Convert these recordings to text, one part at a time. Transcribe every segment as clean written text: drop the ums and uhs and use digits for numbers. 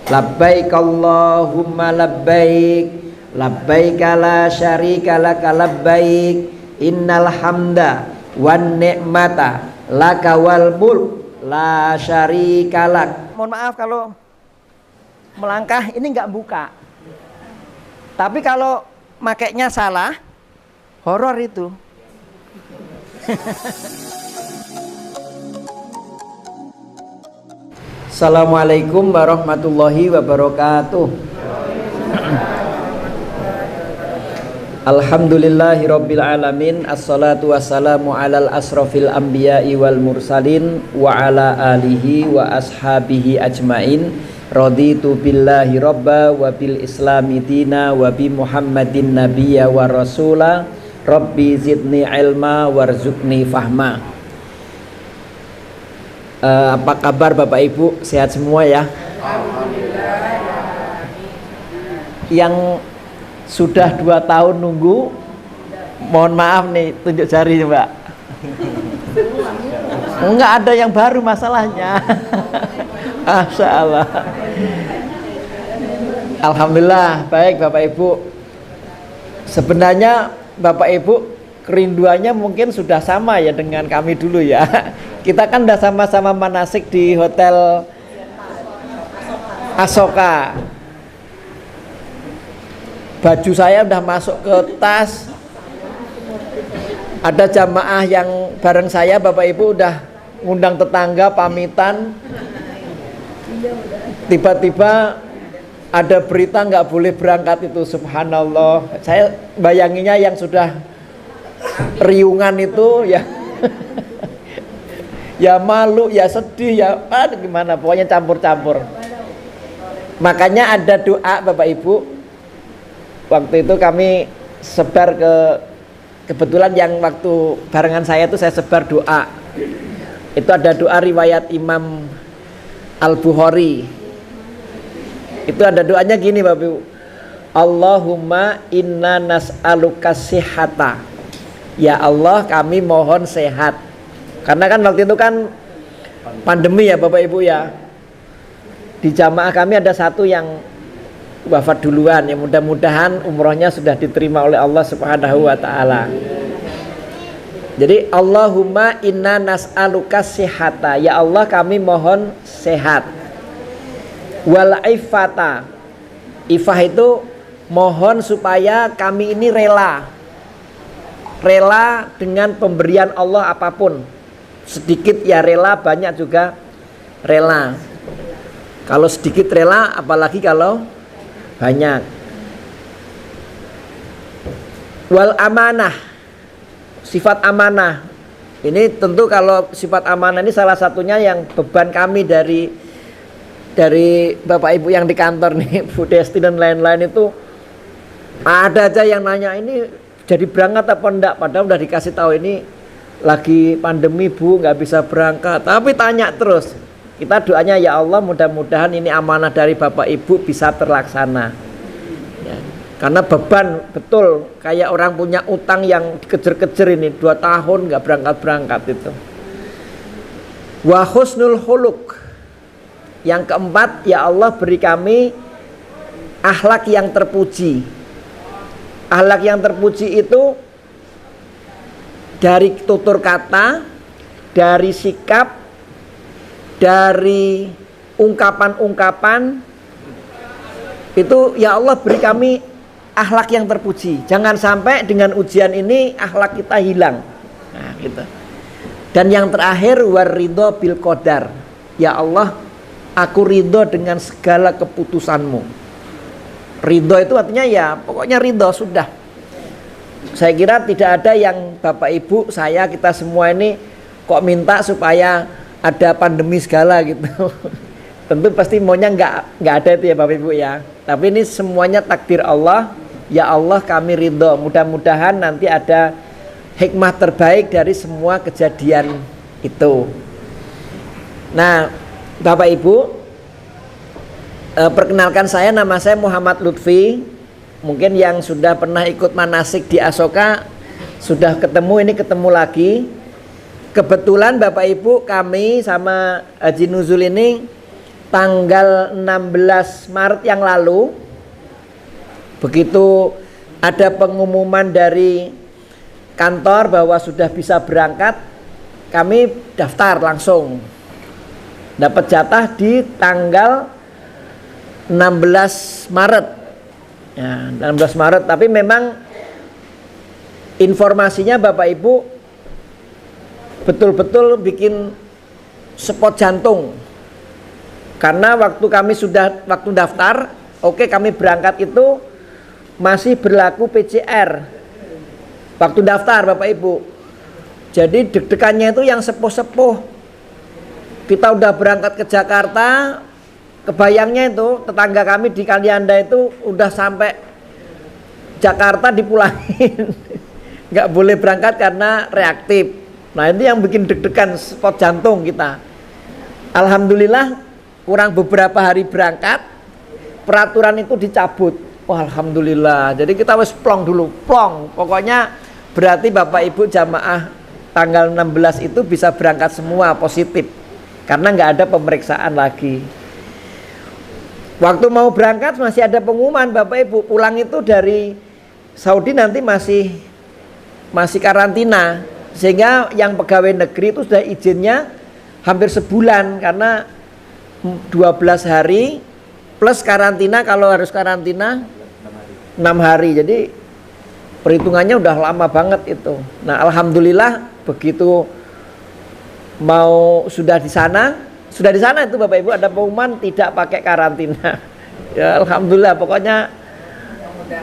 Labbaik Allahumma labbaik, labbaik la syarika laka labbaik, innal hamda wan ni'mata laka wal mulk la syarika lak. Mohon maaf kalau melangkah ini nggak buka. Tapi kalau makainya salah, horor itu. Assalamualaikum warahmatullahi wabarakatuh. Alhamdulillahirabbil alamin, assalatu wassalamu alal asrofil anbiya'i wal mursalin wa ala alihi wa ashabihi ajmain. Raditu billahi robba wa bil islami dina wa bi muhammadin nabiyya wa rasula. Rabbi zidni ilma warzuqni fahma. Apa kabar Bapak Ibu? Sehat semua ya? Yang sudah 2 tahun nunggu, mohon maaf nih, tunjuk jari Mbak. Enggak ada yang baru masalahnya. Masya Allah. Alhamdulillah, baik Bapak Ibu. Sebenarnya Bapak Ibu kerinduannya mungkin sudah sama ya dengan kami dulu ya. Kita kan udah sama-sama manasik di Hotel Asoka. Baju saya udah masuk ke tas. Ada jamaah yang bareng saya, Bapak Ibu udah ngundang tetangga pamitan. Tiba-tiba ada berita nggak boleh berangkat itu, subhanallah. Saya bayanginya yang sudah riungan itu ya ya malu, ya sedih, ya gimana, pokoknya campur-campur. Makanya ada doa Bapak Ibu. Waktu itu kami sebar kebetulan yang waktu barengan saya itu saya sebar doa. Itu ada doa riwayat Imam Al-Bukhari. Itu ada doanya gini Bapak Ibu. Allahumma inna nas'aluka sihhata. Ya Allah, kami mohon sehat. Karena kan waktu itu kan pandemi ya Bapak Ibu ya. Di jamaah kami ada satu yang wafat duluan, ya mudah-mudahan umrohnya sudah diterima oleh Allah Subhanahu wa taala. Jadi Allahumma inna nas'aluka sihhata. Ya Allah, kami mohon sehat. Wal ifata. Ifah itu mohon supaya kami ini rela dengan pemberian Allah apapun. Sedikit ya rela, banyak juga rela. Kalau sedikit rela, apalagi kalau banyak. Wal amanah, sifat amanah. Ini tentu kalau sifat amanah ini salah satunya yang beban kami dari Bapak Ibu yang di kantor nih, Bu Desti dan lain-lain itu. Ada aja yang nanya ini jadi berangkat apa enggak, padahal udah dikasih tahu ini lagi pandemi Bu, nggak bisa berangkat, tapi tanya terus. Kita doanya ya Allah, mudah-mudahan ini amanah dari Bapak Ibu bisa terlaksana ya. Karena beban betul, kayak orang punya utang yang dikejar-kejar ini 2 tahun nggak berangkat-berangkat itu. Wa husnul khuluq. Yang keempat, ya Allah beri kami akhlak yang terpuji. Akhlak yang terpuji itu dari tutur kata, dari sikap, dari ungkapan-ungkapan. Itu ya Allah beri kami akhlak yang terpuji. Jangan sampai dengan ujian ini akhlak kita hilang. Nah, gitu. Dan yang terakhir, waridho bil qadar. Ya Allah, aku ridho dengan segala keputusanmu. Ridho itu artinya ya pokoknya ridho sudah. Saya kira tidak ada yang Bapak Ibu, saya, kita semua ini kok minta supaya ada pandemi segala gitu. Tentu pasti maunya nggak ada itu ya Bapak Ibu ya. Tapi ini semuanya takdir Allah. Ya Allah, kami ridho. Mudah-mudahan nanti ada hikmah terbaik dari semua kejadian itu. Nah Bapak Ibu, perkenalkan saya, nama saya Muhammad Lutfi. Mungkin yang sudah pernah ikut manasik di Asoka sudah ketemu, ini ketemu lagi. Kebetulan Bapak Ibu, kami sama Haji Nuzul ini tanggal 16 Maret yang lalu, begitu ada pengumuman dari kantor bahwa sudah bisa berangkat, kami daftar langsung. Dapat jatah di tanggal 16 Maret. Ya, 16 Maret, tapi memang informasinya Bapak Ibu betul-betul bikin spot jantung. Karena waktu daftar, oke, kami berangkat itu masih berlaku PCR. Waktu daftar Bapak Ibu. Jadi deg-degannya itu yang sepuh-sepuh. Kita udah berangkat ke Jakarta, kebayangnya itu tetangga kami di Kalianda itu udah sampai Jakarta dipulangin. Nggak boleh berangkat karena reaktif. Nah, ini yang bikin deg-degan spot jantung kita. Alhamdulillah kurang beberapa hari berangkat, peraturan itu dicabut. Wah, alhamdulillah. Jadi kita wis plong dulu, plong. Pokoknya berarti Bapak Ibu jamaah tanggal 16 itu bisa berangkat semua positif. Karena nggak ada pemeriksaan lagi. Waktu mau berangkat masih ada pengumuman Bapak Ibu, pulang itu dari Saudi nanti masih karantina. Sehingga yang pegawai negeri itu sudah izinnya hampir sebulan, karena 12 hari plus karantina, kalau harus karantina 6 hari. Jadi perhitungannya udah lama banget itu. Nah, alhamdulillah begitu sudah di sana itu Bapak Ibu ada pengumuman tidak pakai karantina. Ya, alhamdulillah, pokoknya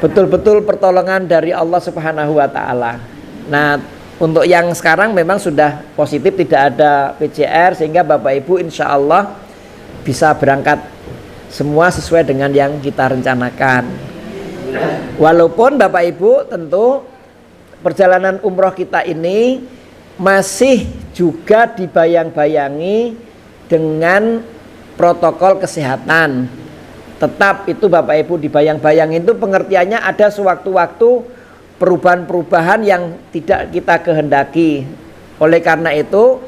betul-betul pertolongan dari Allah Subhanahu wa taala. Nah, untuk yang sekarang memang sudah positif, tidak ada PCR, sehingga Bapak Ibu insya Allah bisa berangkat semua sesuai dengan yang kita rencanakan. Walaupun Bapak Ibu tentu perjalanan umroh kita ini masih juga dibayang-bayangi dengan protokol kesehatan. Tetap itu Bapak Ibu dibayang-bayangin, itu pengertiannya ada sewaktu-waktu perubahan-perubahan yang tidak kita kehendaki. Oleh karena itu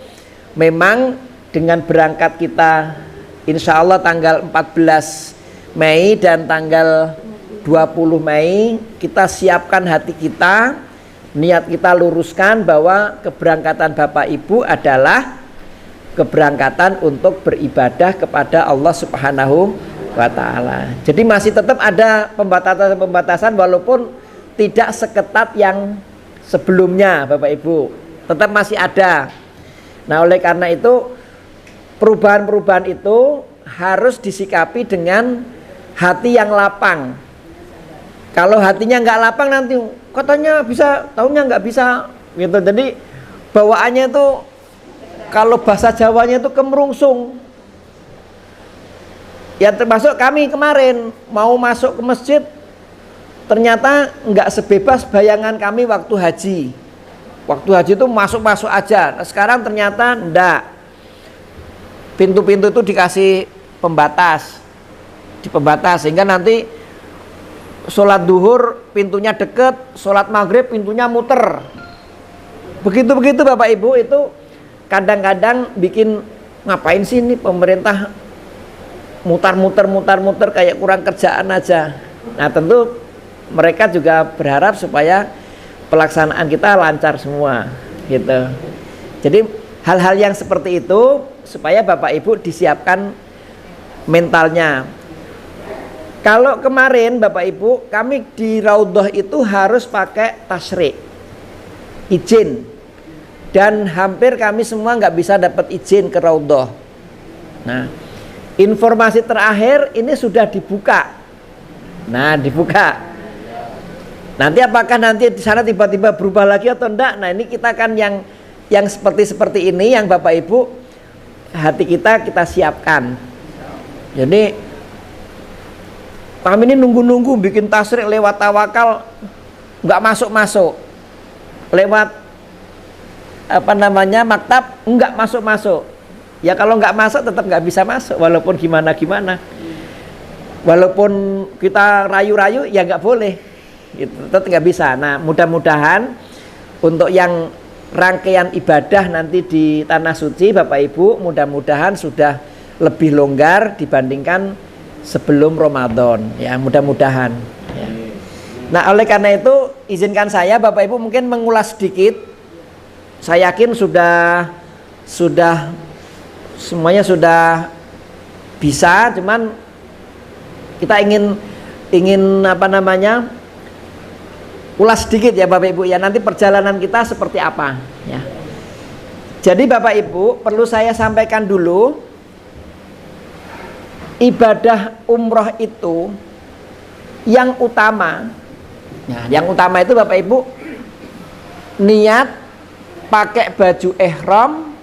memang dengan berangkat kita insya Allah tanggal 14 Mei dan tanggal 20 Mei, kita siapkan hati kita, niat kita luruskan bahwa keberangkatan Bapak Ibu adalah keberangkatan untuk beribadah kepada Allah Subhanahu wa taala. Jadi masih tetap ada pembatasan-pembatasan, walaupun tidak seketat yang sebelumnya Bapak Ibu, tetap masih ada. Nah, oleh karena itu perubahan-perubahan itu harus disikapi dengan hati yang lapang. Kalau hatinya nggak lapang, nanti katanya bisa, tahunya nggak bisa gitu. Jadi bawaannya itu, kalau bahasa Jawanya itu kemerungsung. Ya, termasuk kami kemarin mau masuk ke masjid, ternyata nggak sebebas bayangan kami waktu haji. Waktu haji itu masuk-masuk aja. Nah, sekarang ternyata enggak. Pintu-pintu itu dikasih pembatas, sehingga nanti sholat duhur pintunya deket, sholat maghrib pintunya muter. Begitu-begitu Bapak Ibu, itu kadang-kadang bikin ngapain sih ini pemerintah mutar-muter kayak kurang kerjaan aja. Nah, tentu mereka juga berharap supaya pelaksanaan kita lancar semua gitu. Jadi hal-hal yang seperti itu supaya Bapak Ibu disiapkan mentalnya. Kalau kemarin Bapak Ibu kami di Raudhah itu harus pakai tasyrik, izin, dan hampir kami semua nggak bisa dapat izin ke Raudhah. Nah, informasi terakhir ini sudah dibuka. Nah, dibuka. Nanti apakah nanti di sana tiba-tiba berubah lagi atau enggak? Nah, ini kita kan yang seperti ini yang Bapak Ibu hati kita siapkan. Jadi kami ini nunggu-nunggu bikin tasyrik lewat tawakal nggak masuk-masuk. Lewat maktab nggak masuk-masuk. Ya kalau nggak masuk tetap nggak bisa masuk, walaupun gimana-gimana. Walaupun kita rayu-rayu ya nggak boleh. Itu tetap nggak bisa. Nah, mudah-mudahan untuk yang rangkaian ibadah nanti di Tanah Suci Bapak Ibu, mudah-mudahan sudah lebih longgar dibandingkan sebelum Ramadan ya, mudah-mudahan ya. Nah, oleh karena itu izinkan saya Bapak Ibu mungkin mengulas sedikit. Saya yakin sudah semuanya sudah bisa, cuman kita ingin apa namanya, ulas sedikit ya Bapak Ibu ya, nanti perjalanan kita seperti apa ya. Jadi Bapak Ibu perlu saya sampaikan dulu, ibadah umroh itu yang utama ya, yang utama itu Bapak Ibu niat pakai baju ihram,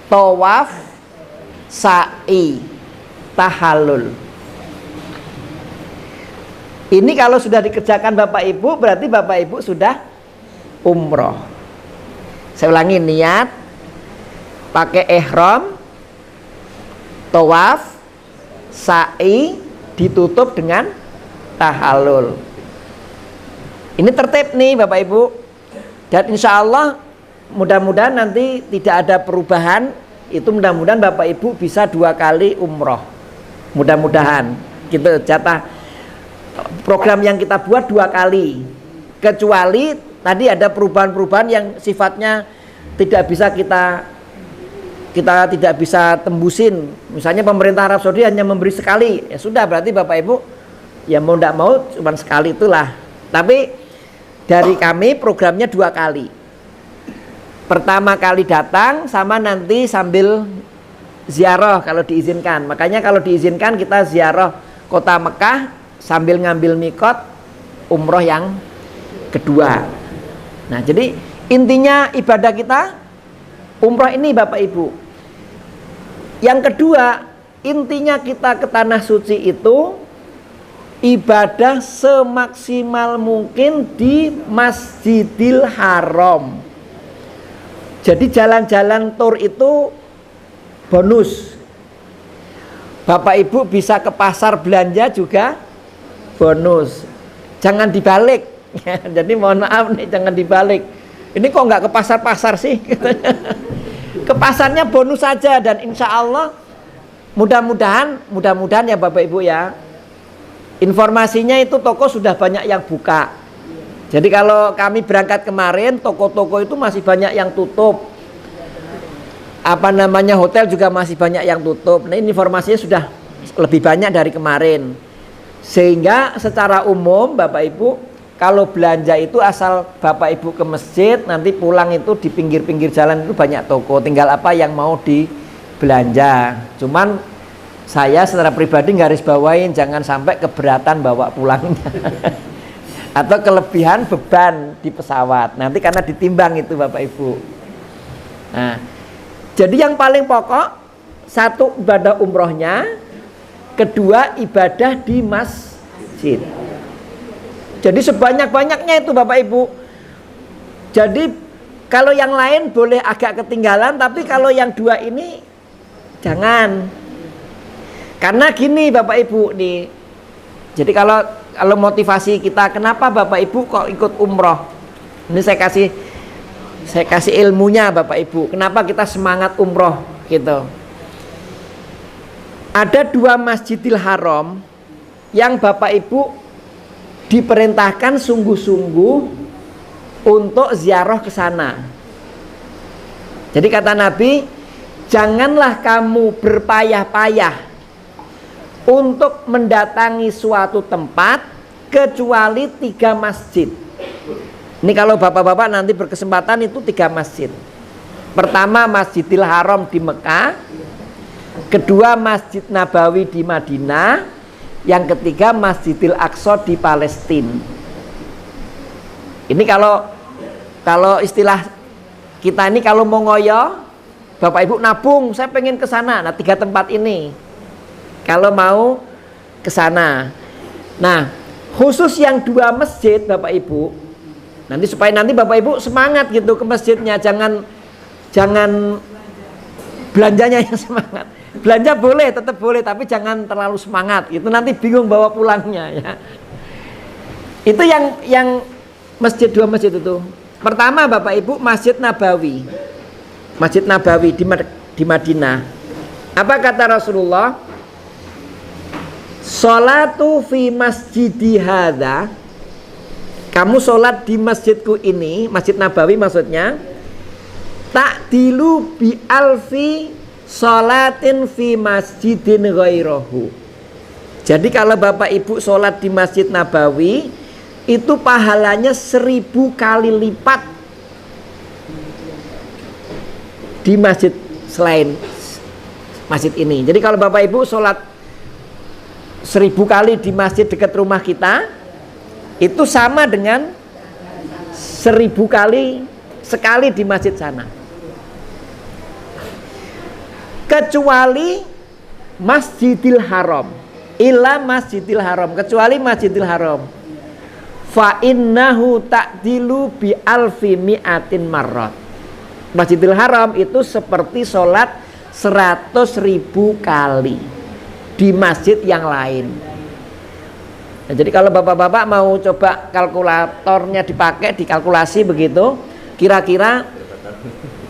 tawaf, sa'i, tahallul. Ini kalau sudah dikerjakan Bapak Ibu, berarti Bapak Ibu sudah umroh. Saya ulangi, niat pakai ihram, tawaf, sa'i, ditutup dengan tahallul. Ini tertib nih Bapak Ibu. Dan insya Allah mudah-mudahan nanti tidak ada perubahan. Itu mudah-mudahan Bapak Ibu bisa 2 kali umroh. Mudah-mudahan gitu, jatah program yang kita buat 2 kali. Kecuali tadi ada perubahan-perubahan yang sifatnya tidak bisa kita tidak bisa tembusin. Misalnya pemerintah Arab Saudi hanya memberi sekali, ya sudah, berarti Bapak Ibu ya mau tidak mau cuma sekali itulah. Tapi dari kami programnya 2 kali. Pertama kali datang sama nanti sambil ziarah kalau diizinkan. Makanya kalau diizinkan kita ziarah kota Mekah sambil ngambil mikot umroh yang kedua. Nah, jadi intinya ibadah kita umroh ini Bapak Ibu. Yang kedua, intinya kita ke tanah suci itu ibadah semaksimal mungkin di Masjidil Haram. Jadi jalan-jalan tur itu bonus. Bapak Ibu bisa ke pasar belanja juga bonus. Jangan dibalik. Jadi mohon maaf nih, jangan dibalik. Ini kok nggak ke pasar-pasar sih? Ke pasarnya bonus saja, dan insya Allah mudah-mudahan ya Bapak Ibu ya. Informasinya itu toko sudah banyak yang buka. Jadi kalau kami berangkat kemarin, toko-toko itu masih banyak yang tutup. Apa namanya, hotel juga masih banyak yang tutup. Nah, ini informasinya sudah lebih banyak dari kemarin. Sehingga secara umum Bapak Ibu, kalau belanja itu asal Bapak Ibu ke masjid, nanti pulang itu di pinggir-pinggir jalan itu banyak toko. Tinggal apa yang mau dibelanja. Cuman saya secara pribadi garis bawain jangan sampai keberatan bawa pulangnya. Atau kelebihan beban di pesawat nanti karena ditimbang itu Bapak Ibu. Nah, jadi yang paling pokok, 1 ibadah umrohnya, 2 ibadah di masjid. Jadi sebanyak-banyaknya itu Bapak Ibu. Jadi kalau yang lain boleh agak ketinggalan, tapi kalau yang 2 ini jangan. Karena gini Bapak Ibu nih. Jadi kalau motivasi kita, kenapa Bapak Ibu kok ikut umroh? Ini saya kasih ilmunya Bapak Ibu. Kenapa kita semangat umroh gitu? Ada 2 Masjidil Haram yang Bapak Ibu diperintahkan sungguh-sungguh untuk ziarah ke sana. Jadi kata Nabi, janganlah kamu berpayah-payah untuk mendatangi suatu tempat kecuali 3 masjid. Ini kalau bapak-bapak nanti berkesempatan itu 3 masjid. Pertama Masjidil Haram di Mekah, kedua Masjid Nabawi di Madinah, yang ketiga Masjidil Aqsa di Palestina. Ini kalau istilah kita ini kalau mau ngoyo, Bapak Ibu nabung, saya pengen ke sana. Nah, 3 tempat ini. Kalau mau ke sana. Nah, khusus yang 2 masjid Bapak Ibu, nanti supaya nanti Bapak Ibu semangat gitu ke masjidnya, jangan belanjanya yang semangat. Belanja boleh, tetap boleh, tapi jangan terlalu semangat. Itu nanti bingung bawa pulangnya ya. Itu yang masjid, 2 masjid itu. Pertama Bapak Ibu Masjid Nabawi. Masjid Nabawi di Madinah. Apa kata Rasulullah? Sholatu fi masjidi hadza, kamu sholat di masjidku ini, Masjid Nabawi maksudnya, ta'dilu bi alfi sholatin fi masjidin ghairahu. Jadi kalau Bapak Ibu sholat di Masjid Nabawi, itu pahalanya 1000 kali lipat di masjid selain masjid ini. Jadi kalau Bapak Ibu sholat 1000 kali di masjid dekat rumah kita, itu sama dengan 1000 kali sekali di masjid sana. Kecuali Masjidil Haram, ila Masjidil Haram, kecuali Masjidil Haram. Fa innahu ta'dilu bi alfi mi'atin marrat. Masjidil Haram itu seperti sholat 100.000 kali di masjid yang lain. Nah, jadi kalau bapak-bapak mau coba kalkulatornya dipakai, dikalkulasi begitu, kira-kira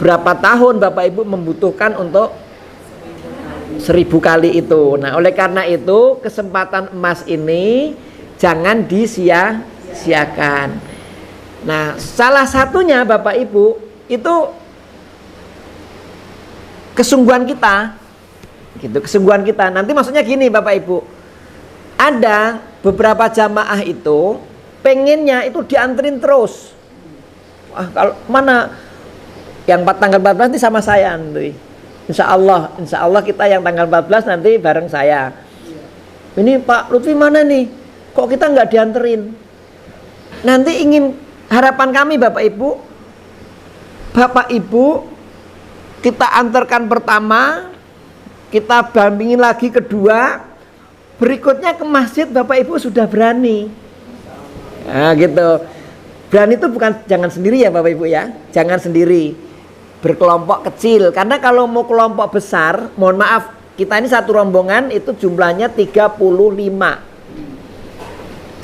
berapa tahun Bapak Ibu membutuhkan untuk 1000 kali itu. Nah, oleh karena itu kesempatan emas ini jangan disia-siakan. Nah, salah satunya Bapak Ibu itu kesungguhan kita, gitu, kesungguhan kita. Nanti maksudnya gini Bapak Ibu, ada beberapa jamaah itu pengennya itu dianterin terus. Wah, kalau mana yang tanggal 14 nanti sama saya nanti. Insya Allah kita yang tanggal 14 nanti bareng saya. Ini Pak Lutfi mana nih? Kok kita nggak dianterin? Nanti ingin, harapan kami Bapak Ibu kita antarkan pertama, kita dampingin lagi kedua, berikutnya ke masjid Bapak Ibu sudah berani. Nah gitu. Berani itu bukan jangan sendiri ya Bapak Ibu ya, jangan sendiri, berkelompok kecil. Karena kalau mau kelompok besar, mohon maaf, kita ini satu rombongan itu jumlahnya 35.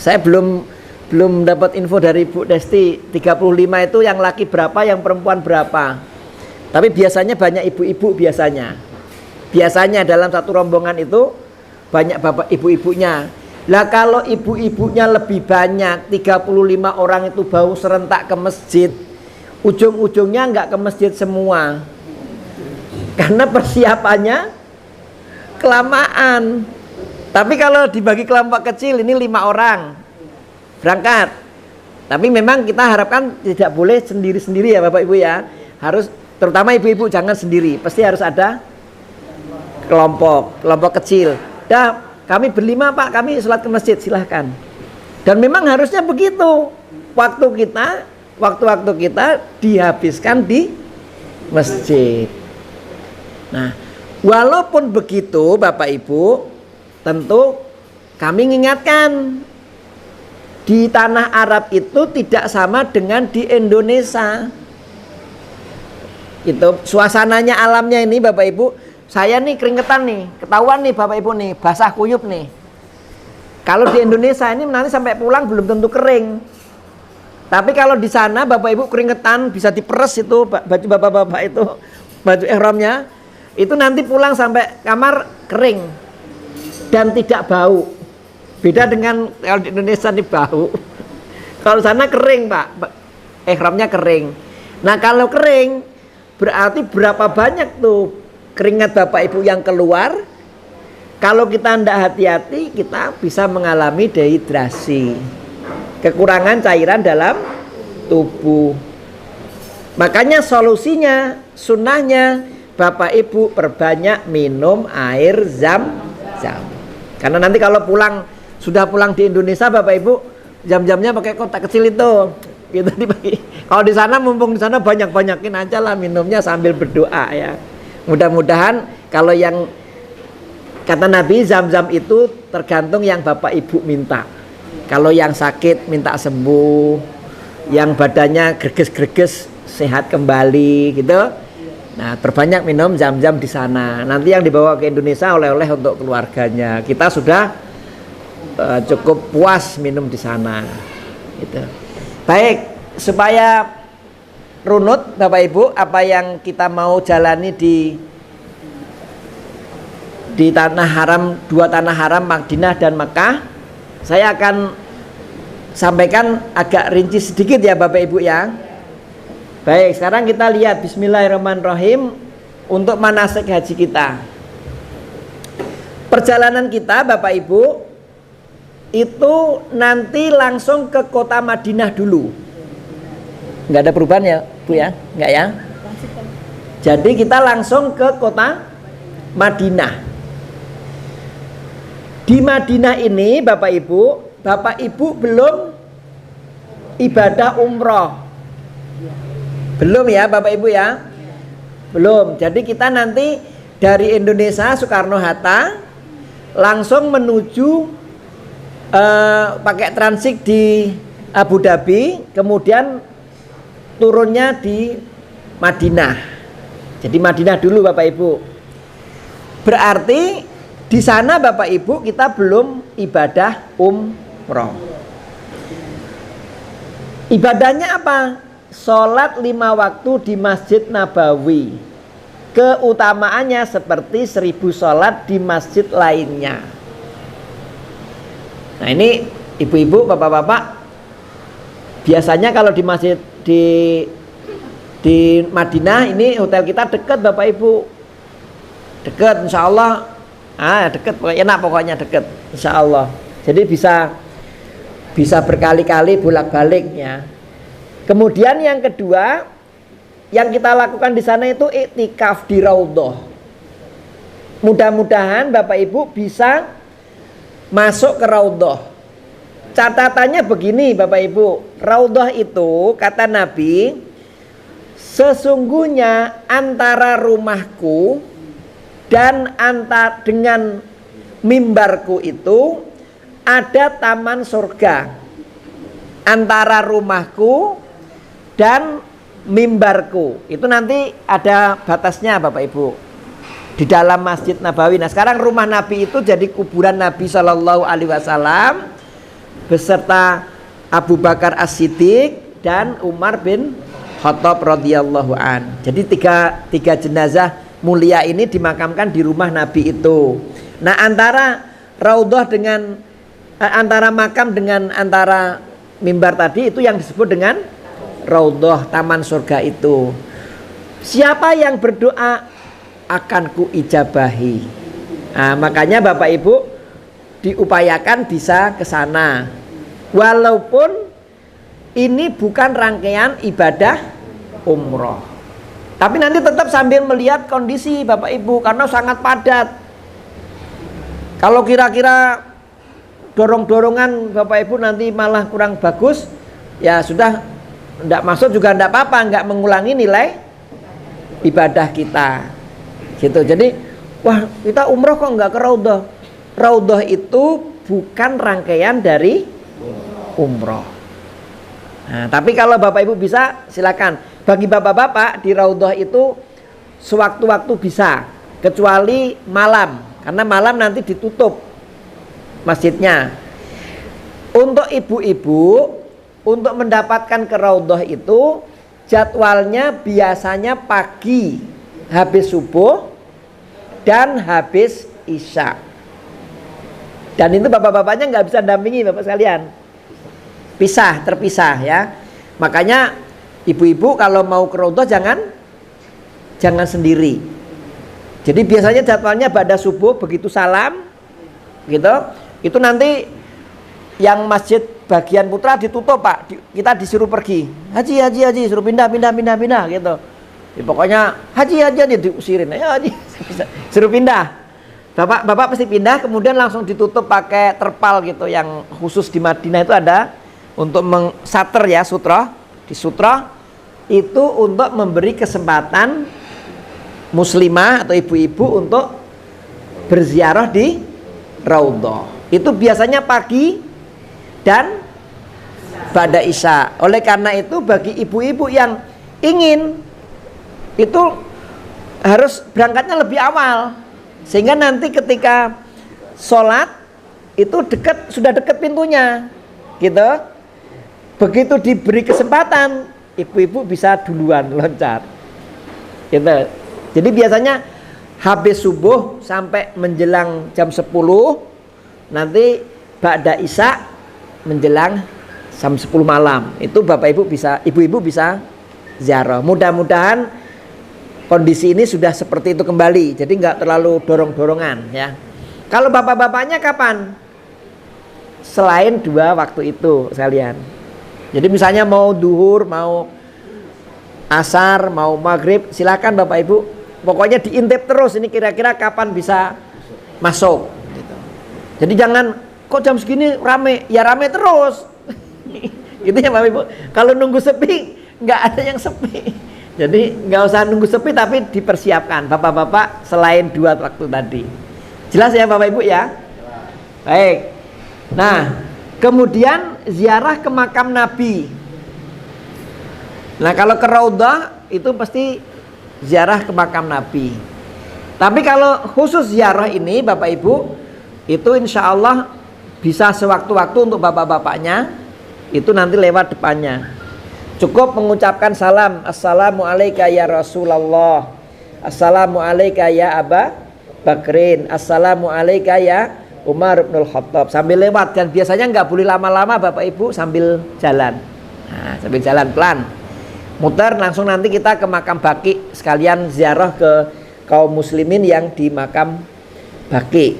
Saya belum dapat info dari Bu Desti, 35 itu yang laki berapa, yang perempuan berapa. Tapi biasanya banyak ibu-ibu biasanya. Biasanya dalam satu rombongan itu banyak bapak ibu-ibunya. Lah kalau ibu-ibunya lebih banyak, 35 orang itu bau serentak ke masjid, ujung-ujungnya nggak ke masjid semua. Karena persiapannya kelamaan. Tapi kalau dibagi kelompok kecil, ini 5 orang berangkat. Tapi memang kita harapkan tidak boleh sendiri-sendiri ya Bapak Ibu ya. Harus, terutama ibu-ibu jangan sendiri, pasti harus ada kelompok kecil. Dah, kami berlima Pak, kami sholat ke masjid, silahkan. Dan memang harusnya begitu. Waktu-waktu kita dihabiskan di masjid. Nah, walaupun begitu Bapak Ibu, tentu kami mengingatkan, di tanah Arab itu tidak sama dengan di Indonesia. Itu suasananya, alamnya ini Bapak Ibu. Saya nih keringetan nih, ketahuan nih Bapak Ibu nih, basah kuyup nih. Kalau di Indonesia ini nanti sampai pulang belum tentu kering. Tapi kalau di sana Bapak Ibu keringetan, bisa diperes itu baju bapak-bapak itu, baju ihramnya, itu nanti pulang sampai kamar kering dan tidak bau. Beda dengan kalau di Indonesia nih bau. Kalau sana kering Pak, ihramnya kering. Nah kalau kering berarti berapa banyak tuh keringat Bapak Ibu yang keluar. Kalau kita tidak hati-hati, kita bisa mengalami dehidrasi, kekurangan cairan dalam tubuh. Makanya solusinya, sunnahnya Bapak Ibu perbanyak minum air zam-zam. Karena nanti kalau sudah pulang di Indonesia Bapak Ibu, jam-jamnya pakai kotak kecil itu gitu dibagi. Kalau di sana, mumpung di sana banyak-banyakin aja lah minumnya sambil berdoa ya. Mudah-mudahan kalau yang kata Nabi, zam-zam itu tergantung yang Bapak Ibu minta. Kalau yang sakit minta sembuh, yang badannya greges-greges sehat kembali gitu. Nah, perbanyak minum zam-zam di sana. Nanti yang dibawa ke Indonesia oleh-oleh untuk keluarganya. Kita sudah cukup puas minum di sana. Gitu. Baik, supaya runut Bapak Ibu, apa yang kita mau jalani di di tanah haram, dua tanah haram Madinah dan Mekah. Saya akan sampaikan agak rinci sedikit ya Bapak Ibu ya. Baik, sekarang kita lihat bismillahirrahmanirrahim untuk manasik haji kita. Perjalanan kita Bapak Ibu itu nanti langsung ke kota Madinah dulu. Nggak ada perubahan ya Bu ya? Nggak ya? Jadi kita langsung ke kota Madinah. Di Madinah ini Bapak Ibu belum ibadah umroh. Belum ya Bapak Ibu ya? Belum. Jadi kita nanti dari Indonesia Soekarno-Hatta langsung menuju pakai transit di Abu Dhabi, kemudian turunnya di Madinah. Jadi Madinah dulu Bapak Ibu. Berarti di sana Bapak Ibu kita belum ibadah umroh. Ibadahnya apa? Sholat 5 waktu di Masjid Nabawi. Keutamaannya seperti 1000 sholat di masjid lainnya. Nah ini ibu-ibu, bapak-bapak, biasanya kalau di masjid di Madinah ini hotel kita dekat Bapak Ibu, dekat insya Allah, dekat, enak pokoknya dekat insya Allah. Jadi bisa berkali-kali bolak-balik ya. Kemudian yang kedua yang kita lakukan di sana itu iktikaf di Raudhah. Mudah-mudahan Bapak Ibu bisa masuk ke Raudhah. Catatannya begini Bapak Ibu, Raudhah itu kata Nabi, sesungguhnya antara rumahku dan dengan mimbarku itu ada taman surga. Antara rumahku dan mimbarku itu nanti ada batasnya Bapak Ibu di dalam Masjid Nabawi. Nah sekarang rumah Nabi itu jadi kuburan Nabi Shallallahu Alaihi Wasallam beserta Abu Bakar As-Siddiq dan Umar bin Khattab radhiyallahu an. Jadi tiga jenazah mulia ini dimakamkan di rumah Nabi itu. Nah antara Raudhah dengan antara makam dengan antara mimbar tadi itu yang disebut dengan Raudhah, taman surga itu. Siapa yang berdoa akan kuijabahi. Nah, makanya Bapak Ibu diupayakan bisa ke sana. Walaupun ini bukan rangkaian ibadah umroh. Tapi nanti tetap sambil melihat kondisi Bapak Ibu karena sangat padat. Kalau kira-kira dorong-dorongan Bapak Ibu nanti malah kurang bagus, ya sudah, tidak masuk juga tidak apa-apa, nggak mengulangi nilai ibadah kita. Gitu. Jadi, wah kita umroh kok nggak ke Raudhah. Raudhah itu bukan rangkaian dari umroh. Nah, tapi kalau Bapak Ibu bisa, silakan. Bagi bapak-bapak di Raudhah itu sewaktu-waktu bisa, kecuali malam, karena malam nanti ditutup masjidnya. Untuk ibu-ibu, untuk mendapatkan ke Raudhah itu jadwalnya biasanya pagi habis subuh dan habis isya. Dan itu bapak-bapaknya nggak bisa dampingi bapak sekalian, terpisah ya. Makanya ibu-ibu kalau mau ke Raudhah jangan sendiri. Jadi biasanya jadwalnya pada subuh begitu salam gitu, itu nanti yang masjid bagian putra ditutup Pak, kita disuruh pergi, haji suruh pindah gitu ya, pokoknya haji diusirin ya, haji suruh pindah. Bapak pasti pindah, kemudian langsung ditutup pakai terpal gitu yang khusus di Madinah itu ada untuk mengsater ya, sutra itu untuk memberi kesempatan muslimah atau ibu-ibu untuk berziarah di Raudhah. Itu biasanya pagi dan pada isya. Oleh karena itu bagi ibu-ibu yang ingin itu harus berangkatnya lebih awal, sehingga nanti ketika sholat itu sudah dekat pintunya gitu. Begitu diberi kesempatan, ibu-ibu bisa duluan loncat gitu. Jadi biasanya habis subuh sampai menjelang jam 10, nanti ba'da isya menjelang jam 10 malam. Itu Bapak Ibu bisa, ibu-ibu bisa ziarah. Mudah-mudahan kondisi ini sudah seperti itu kembali, jadi nggak terlalu dorong-dorongan ya. Kalau bapak-bapaknya kapan? Selain 2 waktu itu sekalian. Jadi misalnya mau duhur, mau asar, mau maghrib, silakan Bapak Ibu. Pokoknya diintip terus ini kira-kira kapan bisa masuk gitu. Jadi jangan kok jam segini rame, ya rame terus. Gitu ya Bapak Ibu. Kalau nunggu sepi nggak ada yang sepi. Jadi nggak usah nunggu sepi tapi dipersiapkan bapak-bapak selain 2 waktu tadi. Jelas ya Bapak Ibu ya? Baik. Nah, kemudian ziarah ke makam Nabi. Nah, kalau ke Raudhah itu pasti ziarah ke makam Nabi. Tapi kalau khusus ziarah ini Bapak Ibu, itu insya Allah bisa sewaktu-waktu untuk bapak-bapaknya, itu nanti lewat depannya. Cukup mengucapkan salam, Assalamualaikum ya Rasulullah, Assalamualaikum ya Aba Bakrin, Assalamualaikum ya Umar bin Khattab, sambil lewat. Dan biasanya nggak boleh lama-lama Bapak Ibu, sambil jalan. Nah, sambil jalan pelan, muter langsung nanti kita ke makam Baqi, sekalian ziarah ke kaum muslimin yang di makam Baqi.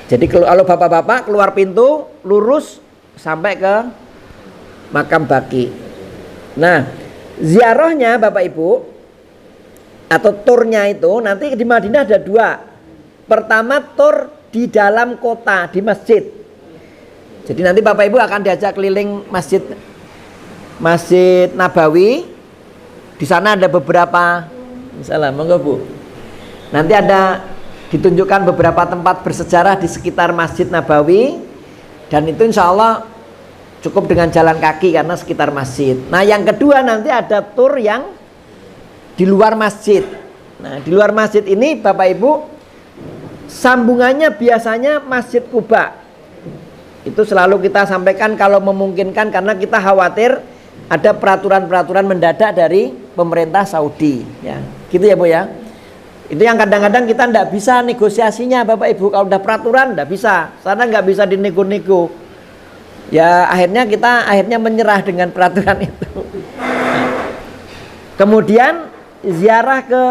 Jadi kalau bapak-bapak keluar pintu lurus sampai ke makam Baqi. Nah, ziarahnya Bapak Ibu atau turnya itu nanti di Madinah ada 2. Pertama tur di dalam kota, di masjid. Jadi nanti Bapak Ibu akan diajak keliling Masjid Nabawi. Di sana ada beberapa, misalnya monggo Bu. Nanti ada ditunjukkan beberapa tempat bersejarah di sekitar Masjid Nabawi, dan itu insya Allah cukup dengan jalan kaki karena sekitar masjid. Nah, yang kedua nanti ada tur yang di luar masjid. Nah, di luar masjid ini Bapak Ibu sambungannya biasanya Masjid Quba. Itu selalu kita sampaikan kalau memungkinkan, karena kita khawatir ada peraturan-peraturan mendadak dari pemerintah Saudi ya. Gitu ya Bu ya. Itu yang kadang-kadang kita tidak bisa negosiasinya Bapak Ibu. Kalau udah peraturan tidak bisa, sana nggak bisa dinego-nego. Ya akhirnya kita menyerah dengan peraturan itu. Kemudian ziarah ke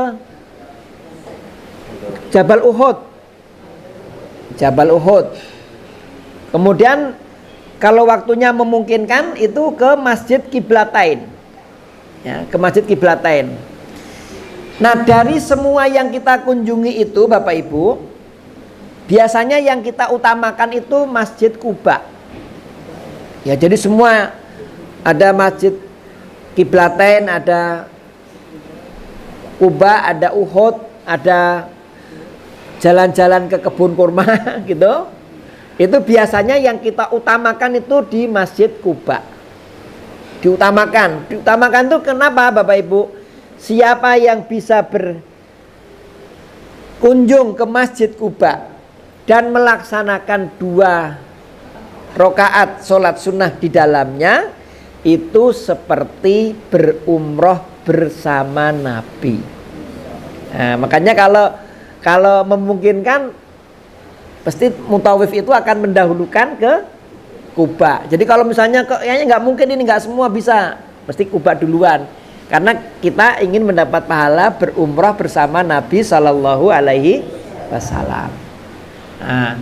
Jabal Uhud. Jabal Uhud. Kemudian kalau waktunya memungkinkan itu ke Masjid Qiblatain. Ya, ke Masjid Qiblatain. Nah, dari semua yang kita kunjungi itu Bapak Ibu, biasanya yang kita utamakan itu Masjid Quba. Ya, jadi semua ada Masjid Qiblatain, ada Quba, ada Uhud, ada jalan-jalan ke kebun kurma gitu. Itu biasanya yang kita utamakan itu di Masjid Quba. Diutamakan itu kenapa Bapak Ibu? Siapa yang bisa berkunjung ke Masjid Quba dan melaksanakan 2 rakaat sholat sunnah di dalamnya, itu seperti berumroh bersama Nabi. Nah, makanya kalau memungkinkan pasti mutawif itu akan mendahulukan ke Quba. Jadi kalau misalnya kayaknya nggak mungkin ini, nggak semua bisa, pasti Quba duluan, karena kita ingin mendapat pahala berumrah bersama Nabi Shallallahu Alaihi Wasallam. Nah,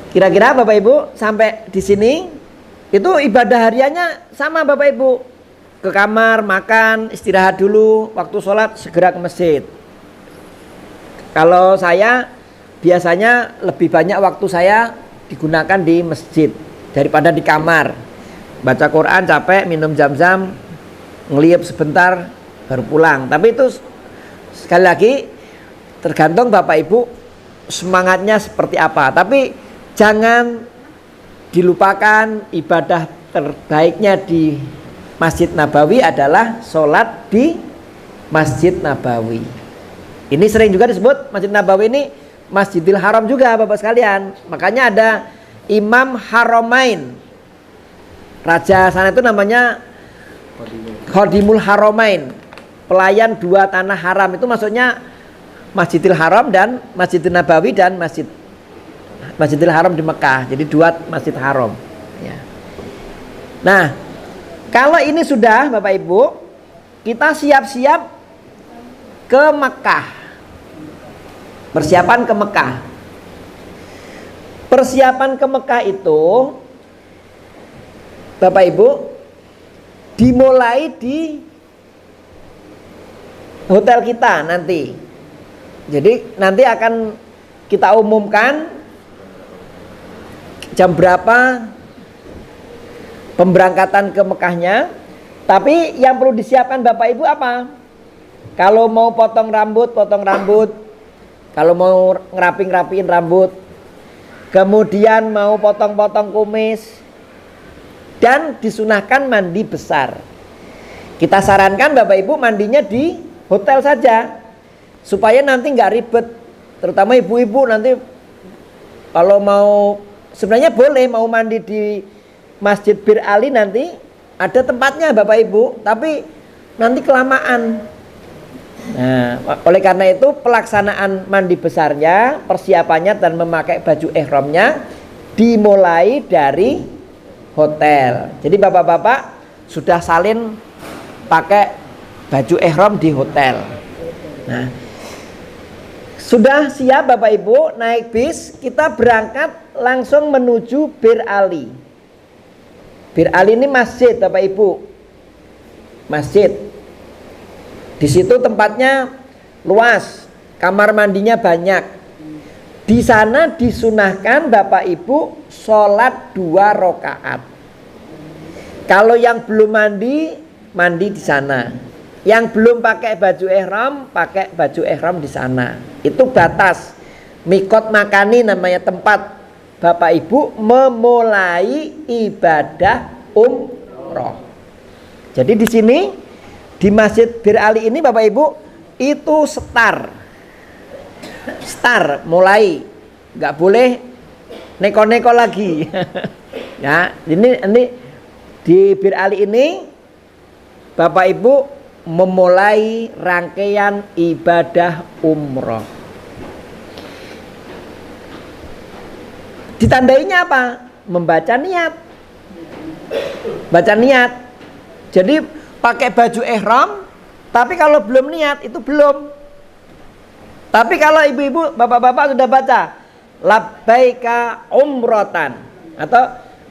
kira-kira Bapak Ibu sampai di sini itu ibadah hariannya sama Bapak Ibu. Ke kamar, makan, istirahat dulu, waktu sholat segera ke masjid. Kalau saya biasanya lebih banyak waktu saya digunakan di masjid daripada di kamar. Baca Quran capek, minum zam-zam, ngeliep sebentar baru pulang. Tapi itu sekali lagi tergantung Bapak Ibu semangatnya seperti apa. Tapi jangan dilupakan ibadah terbaiknya di Masjid Nabawi adalah sholat di Masjid Nabawi. Ini sering juga disebut Masjid Nabawi ini Masjidil Haram juga Bapak sekalian. Makanya ada Imam Haramain. Raja sana itu namanya Khodimul Haramain, pelayan 2 tanah haram. Itu maksudnya Masjidil Haram dan Masjidil Nabawi dan Masjidil Haram di Mekah. Jadi 2 Masjid Haram ya. Nah, kalau ini sudah Bapak Ibu, kita siap-siap ke Mekah. Persiapan ke Mekah. Persiapan ke Mekah itu Bapak Ibu dimulai di hotel kita nanti. Jadi nanti akan kita umumkan jam berapa pemberangkatan ke Mekahnya. Tapi yang perlu disiapkan Bapak Ibu apa? Kalau mau potong rambut, potong rambut. Kalau mau ngerapin rambut. Kemudian mau potong-potong kumis. Dan disunahkan mandi besar. Kita sarankan Bapak Ibu mandinya di hotel saja, supaya nanti nggak ribet. Terutama ibu-ibu nanti kalau mau, sebenarnya boleh mau mandi di Masjid Bir Ali, nanti ada tempatnya Bapak Ibu, tapi nanti kelamaan. Nah, oleh karena itu pelaksanaan mandi besarnya, persiapannya dan memakai baju ihramnya dimulai dari hotel. Jadi bapak-bapak sudah salin pakai baju ihram di hotel. Nah, sudah siap Bapak Ibu naik bis, kita berangkat langsung menuju Bir Ali. Bir Ali ini masjid Bapak Ibu, masjid. Di situ tempatnya luas, kamar mandinya banyak. Di sana disunahkan Bapak Ibu sholat 2 rakaat. Kalau yang belum mandi, mandi di sana. Yang belum pakai baju ihram, pakai baju ihram di sana. Itu batas. Mikot makani namanya tempat Bapak Ibu memulai ibadah umroh. Jadi di sini di Masjid Bir Ali ini Bapak Ibu itu start mulai, nggak boleh neko-neko lagi. Ya, ini di Bir Ali ini Bapak Ibu memulai rangkaian ibadah umroh. Ditandainya apa? Membaca niat. Baca niat. Jadi pakai baju ihram, tapi kalau belum niat itu belum. Tapi kalau ibu-ibu, bapak-bapak sudah baca labbaika umrotan atau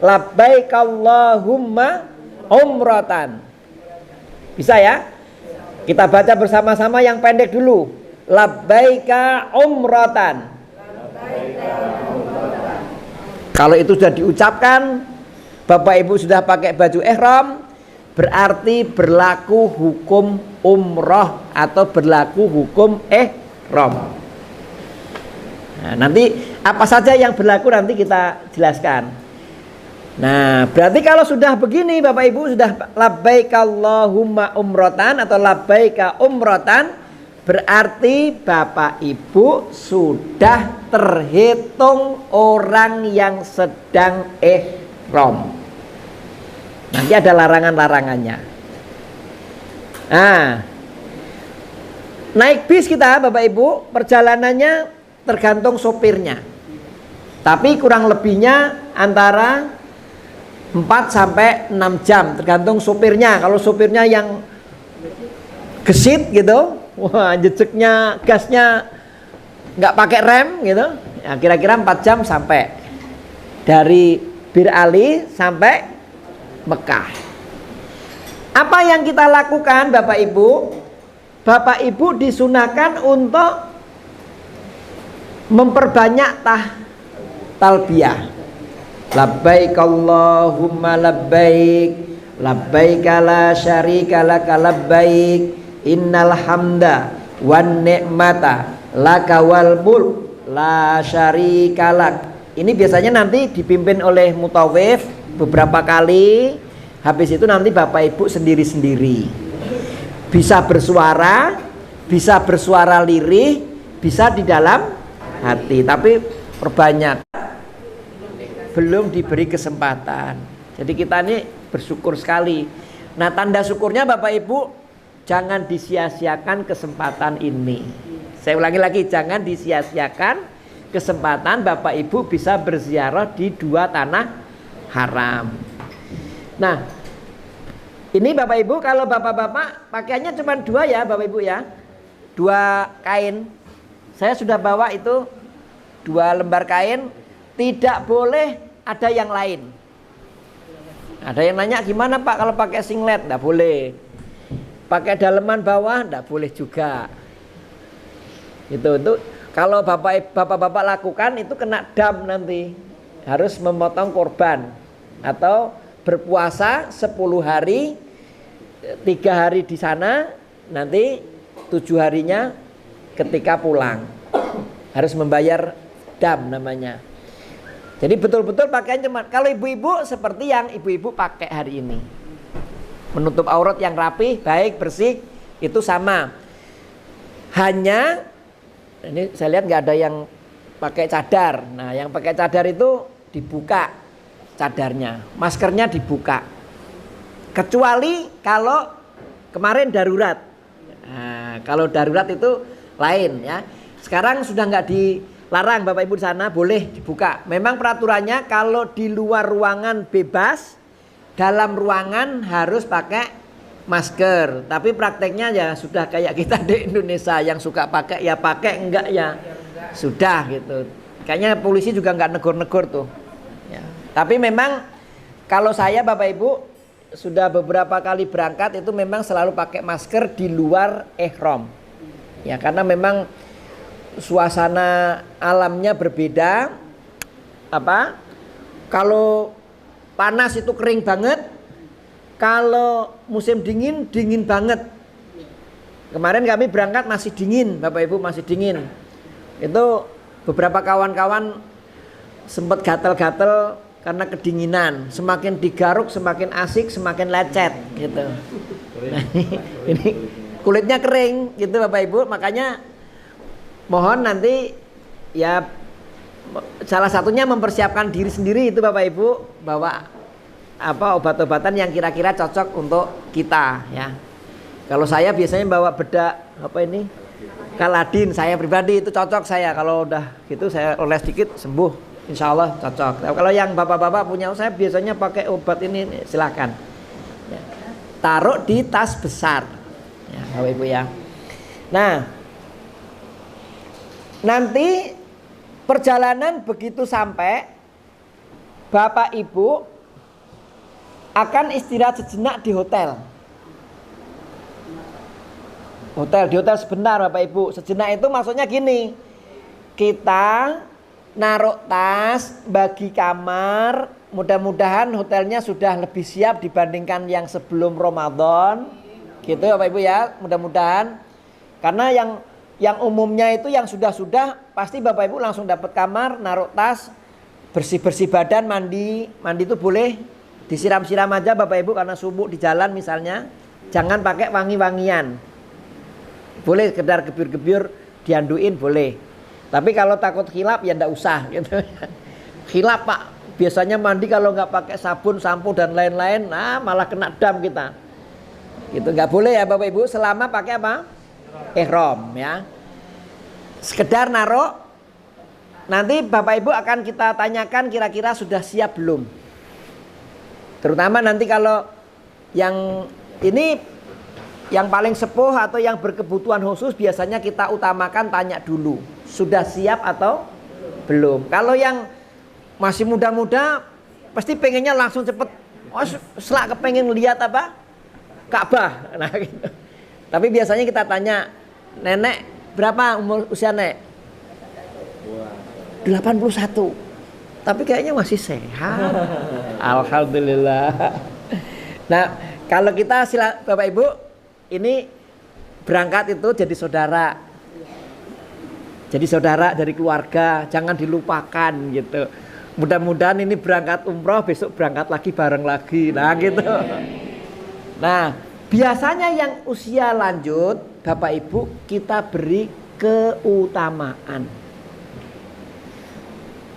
labbaika Allahumma umrotan, bisa ya? Kita baca bersama-sama yang pendek dulu. Labbaika umrotan. Kalau itu sudah diucapkan, Bapak Ibu sudah pakai baju ihram, berarti berlaku hukum umroh atau berlaku hukum ihram. Nah, nanti apa saja yang berlaku nanti kita jelaskan. Nah, berarti kalau sudah begini Bapak Ibu sudah labbaika Allahumma umrotan atau labbaika umrotan, berarti Bapak Ibu sudah terhitung orang yang sedang ihram. Nanti ada larangan-larangannya. Nah, naik bis kita Bapak Ibu, perjalanannya tergantung sopirnya. Tapi kurang lebihnya antara 4 sampai 6 jam tergantung sopirnya. Kalau sopirnya yang gesit gitu, wah jejeknya gasnya nggak pakai rem gitu, ya kira-kira 4 jam sampai dari Bir Ali sampai Mekah. Apa yang kita lakukan Bapak Ibu? Bapak Ibu disunahkan untuk memperbanyak talbiyah. Labbaik Allahumma labbaik, labbaik la syarika laka labbaik, innal hamda wan ni'mata laka wal mulk la syarika lak. Ini biasanya nanti dipimpin oleh mutawif beberapa kali. Habis itu nanti Bapak Ibu sendiri-sendiri. Bisa bersuara, bisa bersuara lirih, bisa di dalam hati. Tapi perbanyak. Belum diberi kesempatan. Jadi kita ini bersyukur sekali. Nah, tanda syukurnya Bapak Ibu, jangan disia-siakan kesempatan ini. Saya ulangi lagi, jangan disia-siakan kesempatan Bapak Ibu bisa berziarah di dua tanah haram. Nah, ini Bapak Ibu, kalau bapak-bapak pakaiannya cuma dua ya Bapak Ibu ya, dua kain. Saya sudah bawa itu 2 lembar kain, tidak boleh ada yang lain. Ada yang nanya gimana Pak kalau pakai singlet? Tidak boleh. Pakai daleman bawah? Tidak boleh juga. Itu kalau bapak-bapak lakukan itu kena dam nanti. Harus memotong korban atau berpuasa 10 hari, 3 hari di sana, nanti 7 harinya ketika pulang harus membayar dam namanya. Jadi betul-betul pakaian cuma, kalau ibu-ibu seperti yang ibu-ibu pakai hari ini, menutup aurat yang rapi, baik, bersih, itu sama. Hanya ini saya lihat nggak ada yang pakai cadar. Nah, yang pakai cadar itu dibuka cadarnya, maskernya dibuka. Kecuali kalau kemarin darurat. Nah, kalau darurat itu lain ya. Sekarang sudah nggak dilarang Bapak Ibu di sana, boleh dibuka. Memang peraturannya kalau di luar ruangan bebas, dalam ruangan harus pakai masker. Tapi prakteknya ya sudah kayak kita di Indonesia, yang suka pakai ya pakai, enggak ya sudah gitu. Kayaknya polisi juga nggak negor-negor tuh. Ya. Tapi memang kalau saya Bapak Ibu sudah beberapa kali berangkat itu memang selalu pakai masker di luar ihram. Ya, karena memang suasana alamnya berbeda. Kalau panas itu kering banget, kalau musim dingin dingin banget. Kemarin kami berangkat masih dingin Bapak Ibu, masih dingin. Itu beberapa kawan-kawan sempat gatal-gatal karena kedinginan. Semakin digaruk semakin asik, semakin lecet gitu. Nah, ini kulitnya kering gitu Bapak Ibu, makanya mohon nanti ya salah satunya mempersiapkan diri sendiri itu Bapak Ibu, bawa obat-obatan yang kira-kira cocok untuk kita ya. Kalau saya biasanya bawa bedak Kaladin, saya pribadi itu cocok saya. Kalau udah gitu saya oles sedikit sembuh, insya Allah cocok. Kalau yang bapak-bapak punya, saya biasanya pakai obat ini silakan ya. Taruh di tas besar ya Bapak Ibu ya. Nah, nanti perjalanan begitu sampai, Bapak Ibu akan istirahat sejenak di hotel. Di hotel sebentar Bapak Ibu. Sejenak itu maksudnya gini, kita naruh tas, bagi kamar. Mudah-mudahan hotelnya sudah lebih siap dibandingkan yang sebelum Ramadan. Gitu Bapak Ibu ya, mudah-mudahan. Karena yang umumnya itu yang sudah pasti Bapak Ibu langsung dapat kamar, naruh tas, bersih-bersih badan, mandi itu boleh disiram-siram aja Bapak Ibu karena subuh di jalan misalnya. Jangan pakai wangi-wangian. Boleh sekedar gebyur-gebyur dianduin boleh. Tapi kalau takut khilaf ya ndak usah gitu. Khilaf Pak, biasanya mandi kalau nggak pakai sabun, sampo dan lain-lain, malah kena dam kita. Gitu nggak boleh ya Bapak Ibu, selama pakai apa? Ihram ya. Sekedar naruh. Nanti Bapak Ibu akan kita tanyakan kira-kira sudah siap belum. Terutama nanti kalau yang ini yang paling sepuh atau yang berkebutuhan khusus biasanya kita utamakan tanya dulu, sudah siap atau belum. Kalau yang masih muda-muda pasti pengennya langsung cepet. Selak kepengen lihat apa? Ka'bah. Nah gitu. Tapi biasanya kita tanya, nenek berapa usia nek? 81. Tapi kayaknya masih sehat. Alhamdulillah. Nah, kalau kita Bapak Ibu ini berangkat itu jadi saudara. Jadi saudara dari keluarga, jangan dilupakan gitu. Mudah-mudahan ini berangkat umroh, besok berangkat lagi bareng lagi. Nah gitu. Nah, biasanya yang usia lanjut Bapak Ibu kita beri keutamaan.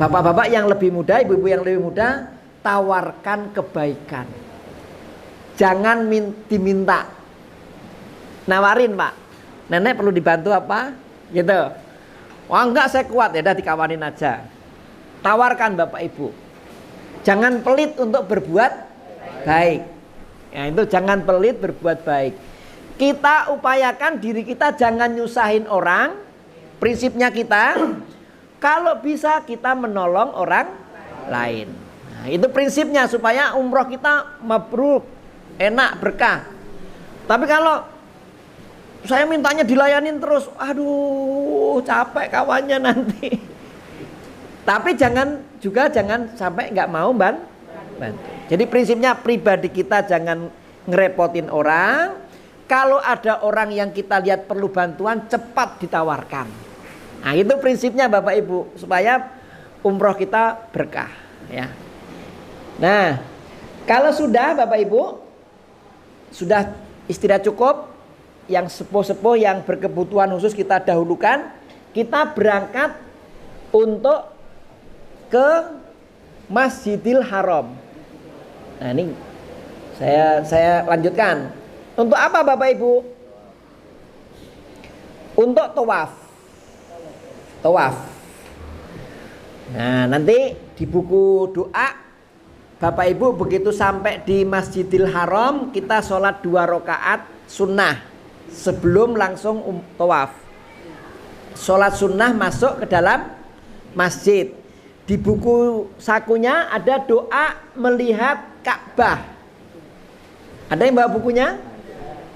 Bapak-bapak yang lebih muda, ibu-ibu yang lebih muda, tawarkan kebaikan. Jangan diminta. Nawarin Pak, nenek perlu dibantu apa? Gitu. Wah enggak saya kuat, ya udah dikawanin aja. Tawarkan Bapak Ibu. Jangan pelit untuk berbuat baik. Ya, itu jangan pelit berbuat baik. Kita upayakan diri kita jangan nyusahin orang. Prinsipnya kita kalau bisa kita menolong orang lain. Nah, itu prinsipnya supaya umroh kita mabrur, enak, berkah. Tapi kalau saya mintanya dilayanin terus, aduh capek kawannya nanti. Tapi jangan sampai nggak mau bantu. Jadi prinsipnya pribadi kita jangan ngerepotin orang. Kalau ada orang yang kita lihat perlu bantuan, cepat ditawarkan. Nah itu prinsipnya Bapak Ibu, supaya umroh kita berkah. Ya. Nah kalau sudah Bapak Ibu, sudah istirahat cukup, yang sepuh-sepuh yang berkebutuhan khusus kita dahulukan, kita berangkat untuk ke Masjidil Haram. Nah ini saya lanjutkan. Untuk apa Bapak Ibu? Untuk tawaf. Tawaf. Nah nanti di buku doa Bapak Ibu begitu sampai di Masjidil Haram, kita sholat 2 rakaat sunnah sebelum langsung tawaf. Sholat sunnah masuk ke dalam masjid. Di buku sakunya ada doa melihat Ka'bah. Ada yang bawa bukunya?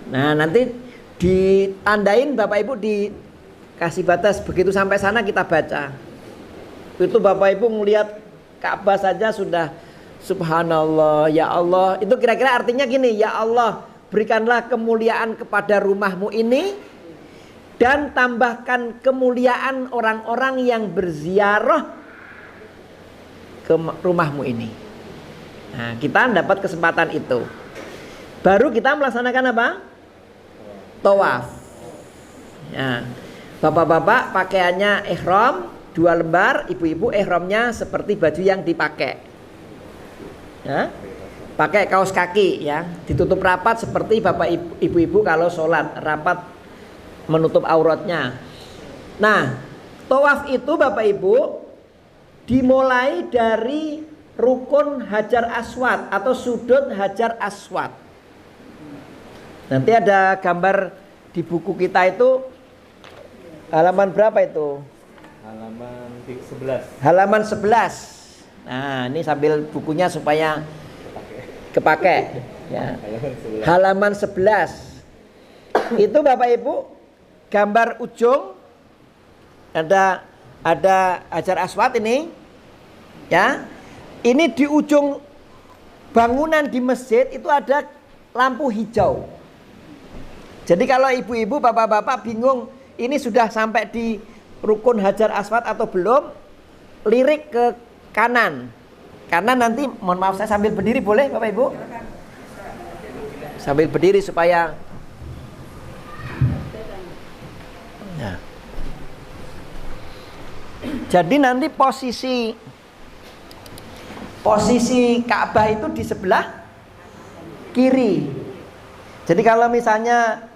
Nah nanti ditandain Bapak Ibu, dikasih batas begitu sampai sana kita baca. Itu Bapak Ibu melihat Ka'bah saja sudah subhanallah, ya Allah. Itu kira-kira artinya gini, ya Allah berikanlah kemuliaan kepada rumahmu ini, dan tambahkan kemuliaan orang-orang yang berziarah ke rumahmu ini. Nah, kita dapat kesempatan itu. Baru kita melaksanakan apa? Tawaf. Ya. Bapak-bapak pakaiannya ihram 2 lembar, ibu-ibu ihramnya seperti baju yang dipakai. Ya. Pakai kaos kaki ya, ditutup rapat seperti bapak ibu-ibu kalau sholat, rapat menutup auratnya. Nah, tawaf itu Bapak Ibu dimulai dari rukun Hajar Aswad atau sudut Hajar Aswad. Nanti ada gambar di buku kita itu, halaman berapa itu? Halaman 11. Halaman 11. Nah, ini sambil bukunya supaya kepake ya. Halaman 11. Itu Bapak Ibu gambar ujung ada Hajar Aswad ini ya. Ini di ujung bangunan di masjid itu ada lampu hijau. Jadi kalau ibu-ibu, bapak-bapak bingung ini sudah sampai di rukun Hajar Aswad atau belum, lirik ke kanan. Karena nanti, mohon maaf saya sambil berdiri boleh Bapak Ibu? Sambil berdiri supaya nah. Jadi nanti posisi Ka'bah itu di sebelah kiri. Jadi kalau misalnya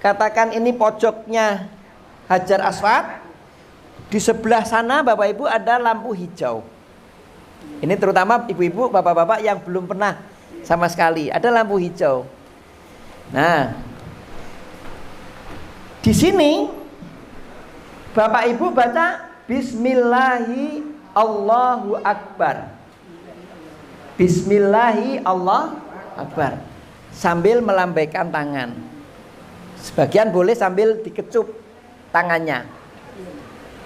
katakan ini pojoknya Hajar Aswad, di sebelah sana Bapak Ibu ada lampu hijau. Ini terutama ibu-ibu, bapak-bapak yang belum pernah sama sekali, ada lampu hijau. Nah, di sini Bapak Ibu baca Bismillahi Allahu Akbar. Bismillahi Allahu Akbar. Sambil melambaikan tangan. Sebagian boleh sambil dikecup tangannya.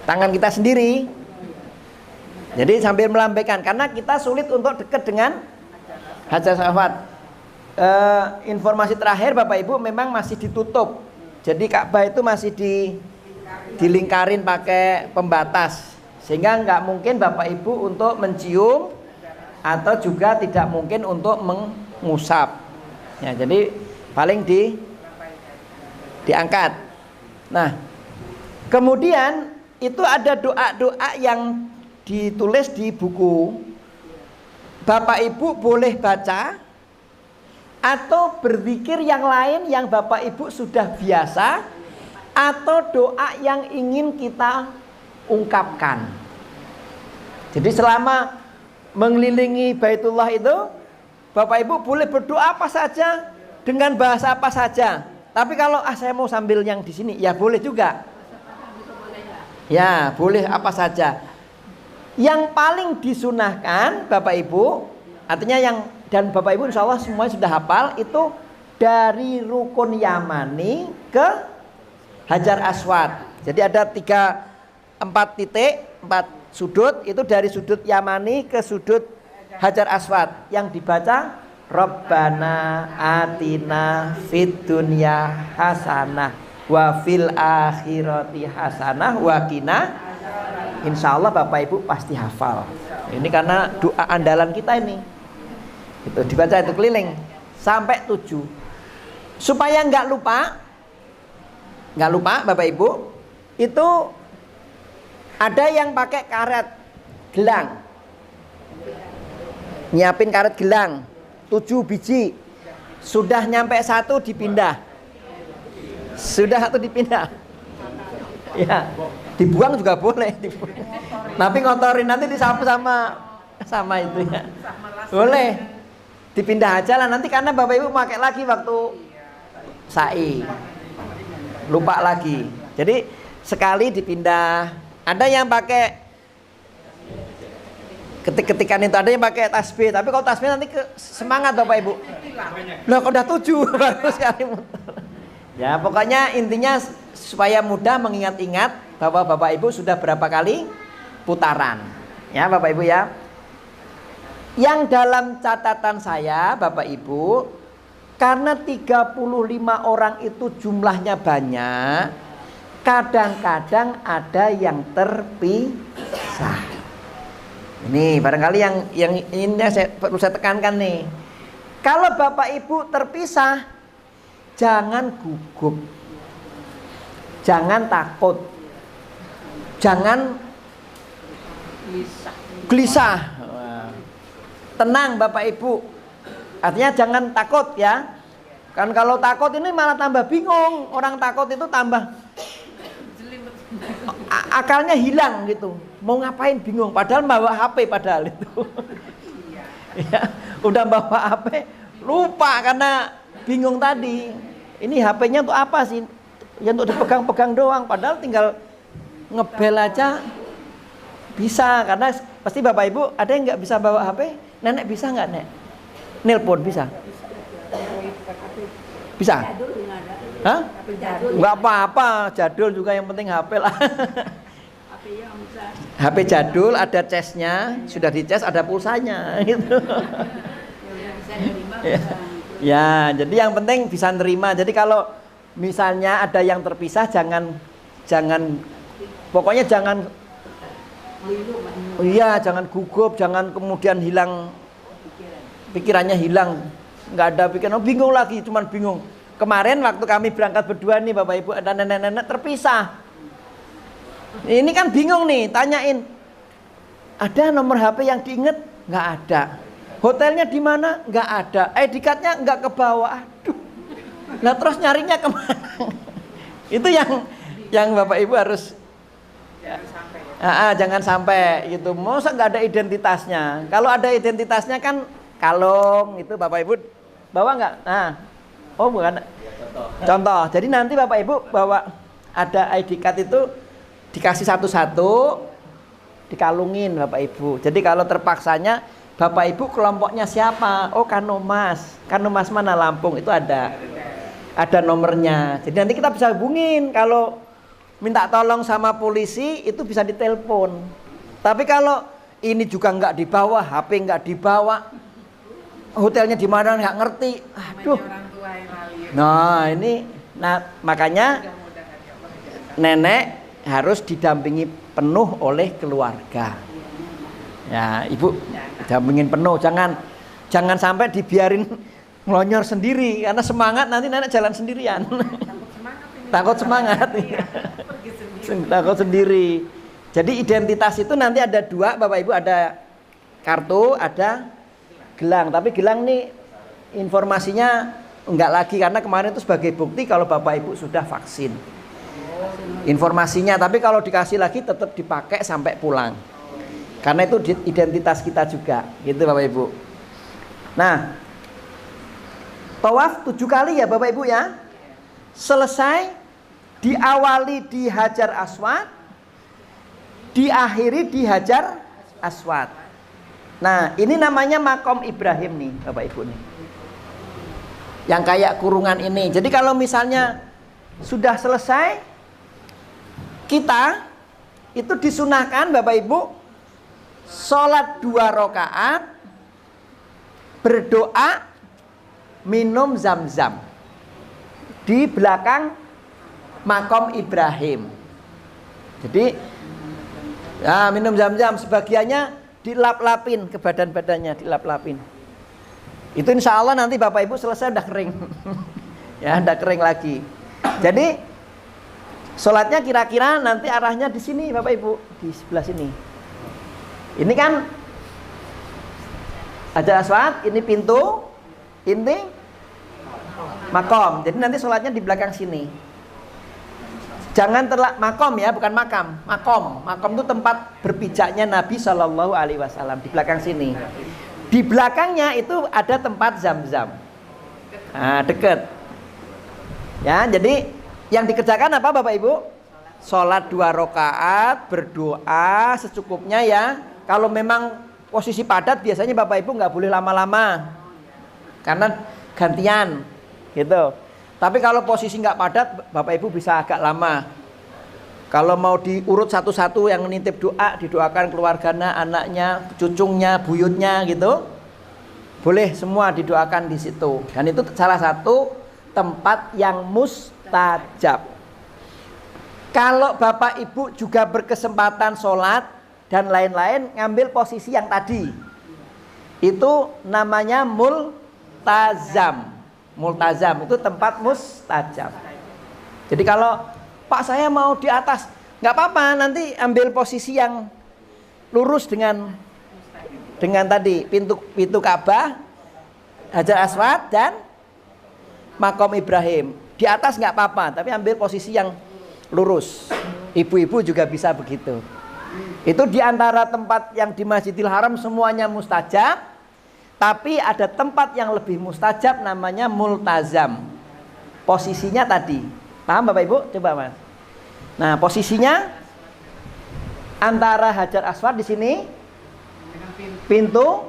Tangan kita sendiri. Jadi sambil melambaikan, karena kita sulit untuk dekat dengan Hajar Aswad. Informasi terakhir Bapak Ibu memang masih ditutup. Jadi Ka'bah itu masih dilingkarin pakai pembatas, sehingga nggak mungkin Bapak Ibu untuk mencium atau juga tidak mungkin untuk mengusap. Ya, jadi paling diangkat. Nah, kemudian itu ada doa-doa yang ditulis di buku. Bapak Ibu boleh baca atau berzikir yang lain yang Bapak Ibu sudah biasa, atau doa yang ingin kita ungkapkan. Jadi selama mengelilingi Baitullah itu, Bapak Ibu boleh berdoa apa saja dengan bahasa apa saja. Tapi kalau saya mau sambil yang di sini, ya boleh juga. Ya, boleh apa saja. Yang paling disunahkan Bapak Ibu, artinya dan Bapak Ibu insya Allah semuanya sudah hafal, itu dari Rukun Yamani ke Hajar Aswad. Jadi ada 4 titik, 4 sudut, itu dari sudut Yamani ke sudut Hajar Aswad yang dibaca Rabbana atina fid dunya hasanah wa fil akhirati hasanah wa qina. Insya Allah Bapak Ibu pasti hafal. Ini karena doa andalan kita ini. Itu dibaca itu keliling sampai 7. Supaya nggak lupa Bapak Ibu, itu ada yang pakai karet gelang. Nyiapin karet gelang 7 biji. Sudah nyampe 1 dipindah. Sudah 1 dipindah. Ya, dibuang juga boleh, dibuang. Tapi ngotorin nanti disapu sama itu ya. Boleh. Dipindah aja lah nanti, karena Bapak Ibu pakai lagi waktu sa'i. Lupa lagi. Jadi sekali dipindah. Ada yang pakai ketik-ketikan itu, ada yang pakai tasbih. Tapi kalau tasbih nanti semangat Bapak Ibu. Loh kok udah 7 baru sekali muter. Ya pokoknya intinya supaya mudah mengingat-ingat bahwa Bapak Ibu sudah berapa kali putaran. Ya Bapak Ibu ya. Yang dalam catatan saya Bapak Ibu, karena 35 orang itu jumlahnya banyak, kadang-kadang ada yang terpisah. Ini barangkali yang ini perlu saya tekankan nih. Kalau Bapak Ibu terpisah, jangan gugup, jangan takut, jangan gelisah. Tenang Bapak Ibu. Artinya jangan takut ya. Kan kalau takut ini malah tambah bingung. Orang takut itu tambah akalnya hilang gitu. Mau ngapain bingung. Padahal bawa HP padahal itu. Ya, udah bawa HP lupa karena bingung tadi. Ini HP-nya untuk apa sih? Ya untuk dipegang-pegang doang. Padahal tinggal ngebel aja bisa. Karena pasti Bapak Ibu ada yang nggak bisa bawa HP. Nenek bisa nggak, Nek? Nelpon bisa? Bisa? Hah? Nggak apa-apa, jadul juga yang penting HP lah. HP jadul ada casnya, sudah dicas ada pulsanya gitu. Ya, jadi yang penting bisa nerima. Jadi kalau misalnya ada yang terpisah, jangan pokoknya jangan. Oh iya, jangan gugup, jangan kemudian hilang pikirannya, hilang nggak ada pikiran, bingung lagi, cuman bingung. Kemarin waktu kami berangkat berdua nih Bapak Ibu, ada nenek-nenek terpisah. Ini kan bingung nih, tanyain, ada nomor HP yang diinget? Nggak ada. Hotelnya di mana? Nggak ada. ID card-nya nggak ke bawah. Aduh. Nah terus nyarinya kemana? Itu yang Bapak Ibu harus. Jangan sampai gitu. Masa nggak ada identitasnya? Kalau ada identitasnya kan kalung itu Bapak Ibu bawa nggak? Nah, oh bukan. Contoh. Jadi nanti Bapak Ibu bawa ada ID card itu dikasih satu-satu, dikalungin Bapak Ibu. Jadi kalau terpaksanya Bapak Ibu kelompoknya siapa? Oh Kanomas. Kanomas mana Lampung itu ada nomornya. Jadi nanti kita bisa hubungin. Kalau minta tolong sama polisi itu bisa ditelepon. Tapi kalau ini juga nggak dibawa, HP nggak dibawa, hotelnya di mana nggak ngerti, aduh. Nah ini, makanya nenek harus didampingi penuh oleh keluarga. Ya ibu, dampingin penuh, jangan sampai dibiarin ngelonyor sendiri, karena semangat nanti nenek jalan sendirian. Takut semangat. Takut sendiri. Jadi identitas itu nanti ada 2 Bapak Ibu, ada kartu, ada gelang. Tapi gelang nih informasinya enggak lagi, karena kemarin itu sebagai bukti kalau Bapak Ibu sudah vaksin. informasinya. Tapi kalau dikasih lagi tetap dipakai sampai pulang. Karena itu identitas kita juga, gitu Bapak Ibu. Nah, tawaf 7 kali ya Bapak Ibu ya. Selesai, diawali di Hajar Aswad, diakhiri di Hajar Aswad. Nah, ini namanya Makom Ibrahim nih Bapak Ibu nih. Yang kayak kurungan ini. Jadi kalau misalnya sudah selesai, kita itu disunahkan Bapak Ibu sholat 2 rakaat, berdoa, minum zam-zam di belakang Makom Ibrahim. Jadi ya, minum zam-zam, sebagiannya dilap-lapin ke badan-badannya, dilap-lapin. Itu insya Allah nanti Bapak Ibu selesai udah kering. Ya, udah kering lagi. Jadi sholatnya kira-kira nanti arahnya di sini Bapak Ibu, di sebelah sini. Ini kan Hajar Aswad, ini pintu, ini makom. Jadi nanti sholatnya di belakang sini. Jangan makom ya, bukan makam. Makom, makom itu tempat berpijaknya Nabi Shallallahu Alaihi Wasallam, di belakang sini. Di belakangnya itu ada tempat zam-zam. Nah, deket. Ya, jadi yang dikerjakan apa Bapak Ibu? Sholat 2 rakaat, berdoa secukupnya ya. Kalau memang posisi padat, biasanya Bapak Ibu nggak boleh lama-lama, karena gantian, gitu. Tapi kalau posisi nggak padat, Bapak Ibu bisa agak lama. Kalau mau diurut satu-satu yang nitip doa, didoakan keluarganya, anaknya, cucunya, buyutnya, gitu. Boleh semua didoakan di situ. Dan itu salah satu tempat yang mustajab. Kalau Bapak Ibu juga berkesempatan sholat dan lain-lain, ngambil posisi yang tadi, itu namanya multazam. Multazam itu tempat mustajab. Jadi kalau Pak saya mau di atas, nggak apa-apa, nanti ambil posisi yang lurus dengan tadi pintu Ka'bah, Hajar Aswad dan Makom Ibrahim. Di atas nggak apa-apa, tapi ambil posisi yang lurus. Ibu-ibu juga bisa begitu. Itu diantara tempat yang di Masjidil Haram semuanya mustajab, tapi ada tempat yang lebih mustajab namanya multazam. Posisinya tadi, paham Bapak Ibu? Coba Mas. Nah, posisinya antara Hajar Aswad di sini, pintu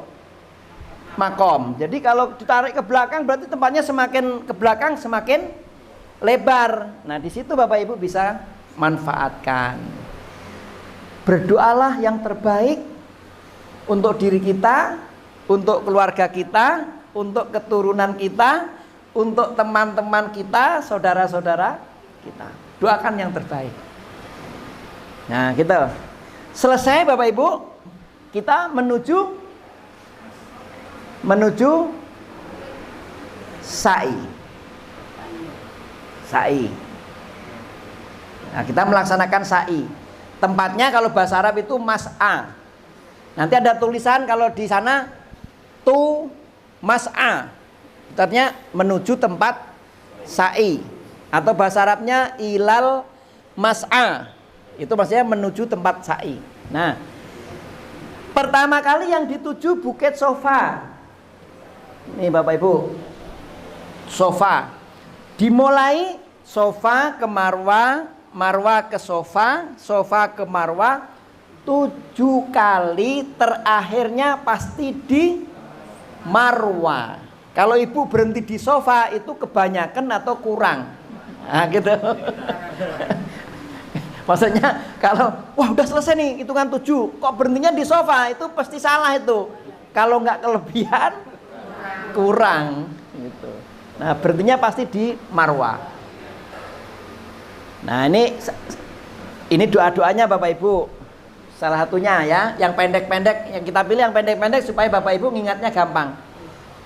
makom. Jadi kalau ditarik ke belakang berarti tempatnya semakin ke belakang semakin lebar. Nah, di situ Bapak Ibu bisa manfaatkan. Berdoalah yang terbaik untuk diri kita, untuk keluarga kita, untuk keturunan kita, untuk teman-teman kita, saudara-saudara kita. Doakan yang terbaik. Nah, gitu. Selesai Bapak Ibu, kita menuju sa'i. Sa'i. Nah, kita melaksanakan sa'i. Tempatnya kalau bahasa Arab itu mas'a. Nanti ada tulisan kalau di sana tu mas'a. Artinya menuju tempat sa'i. Atau bahasa Arabnya ilal mas'a. Itu maksudnya menuju tempat sa'i. Nah, pertama kali yang dituju Bukit Sofa. Nih Bapak Ibu, Sofa. Dimulai Sofa ke Marwah, Marwah ke Sofa, Sofa ke Marwah 7 kali, terakhirnya pasti di Marwah. Kalau ibu berhenti di Sofa itu kebanyakan atau kurang? Nah, gitu. Maksudnya kalau wah udah selesai nih hitungan 7, kok berhentinya di Sofa, itu pasti salah itu. Kalau nggak kelebihan, kurang gitu. Nah, berhentinya pasti di Marwah. Nah, ini doa-doanya Bapak Ibu. Salah satunya ya, yang pendek-pendek, yang kita pilih yang pendek-pendek supaya Bapak Ibu ngingatnya gampang.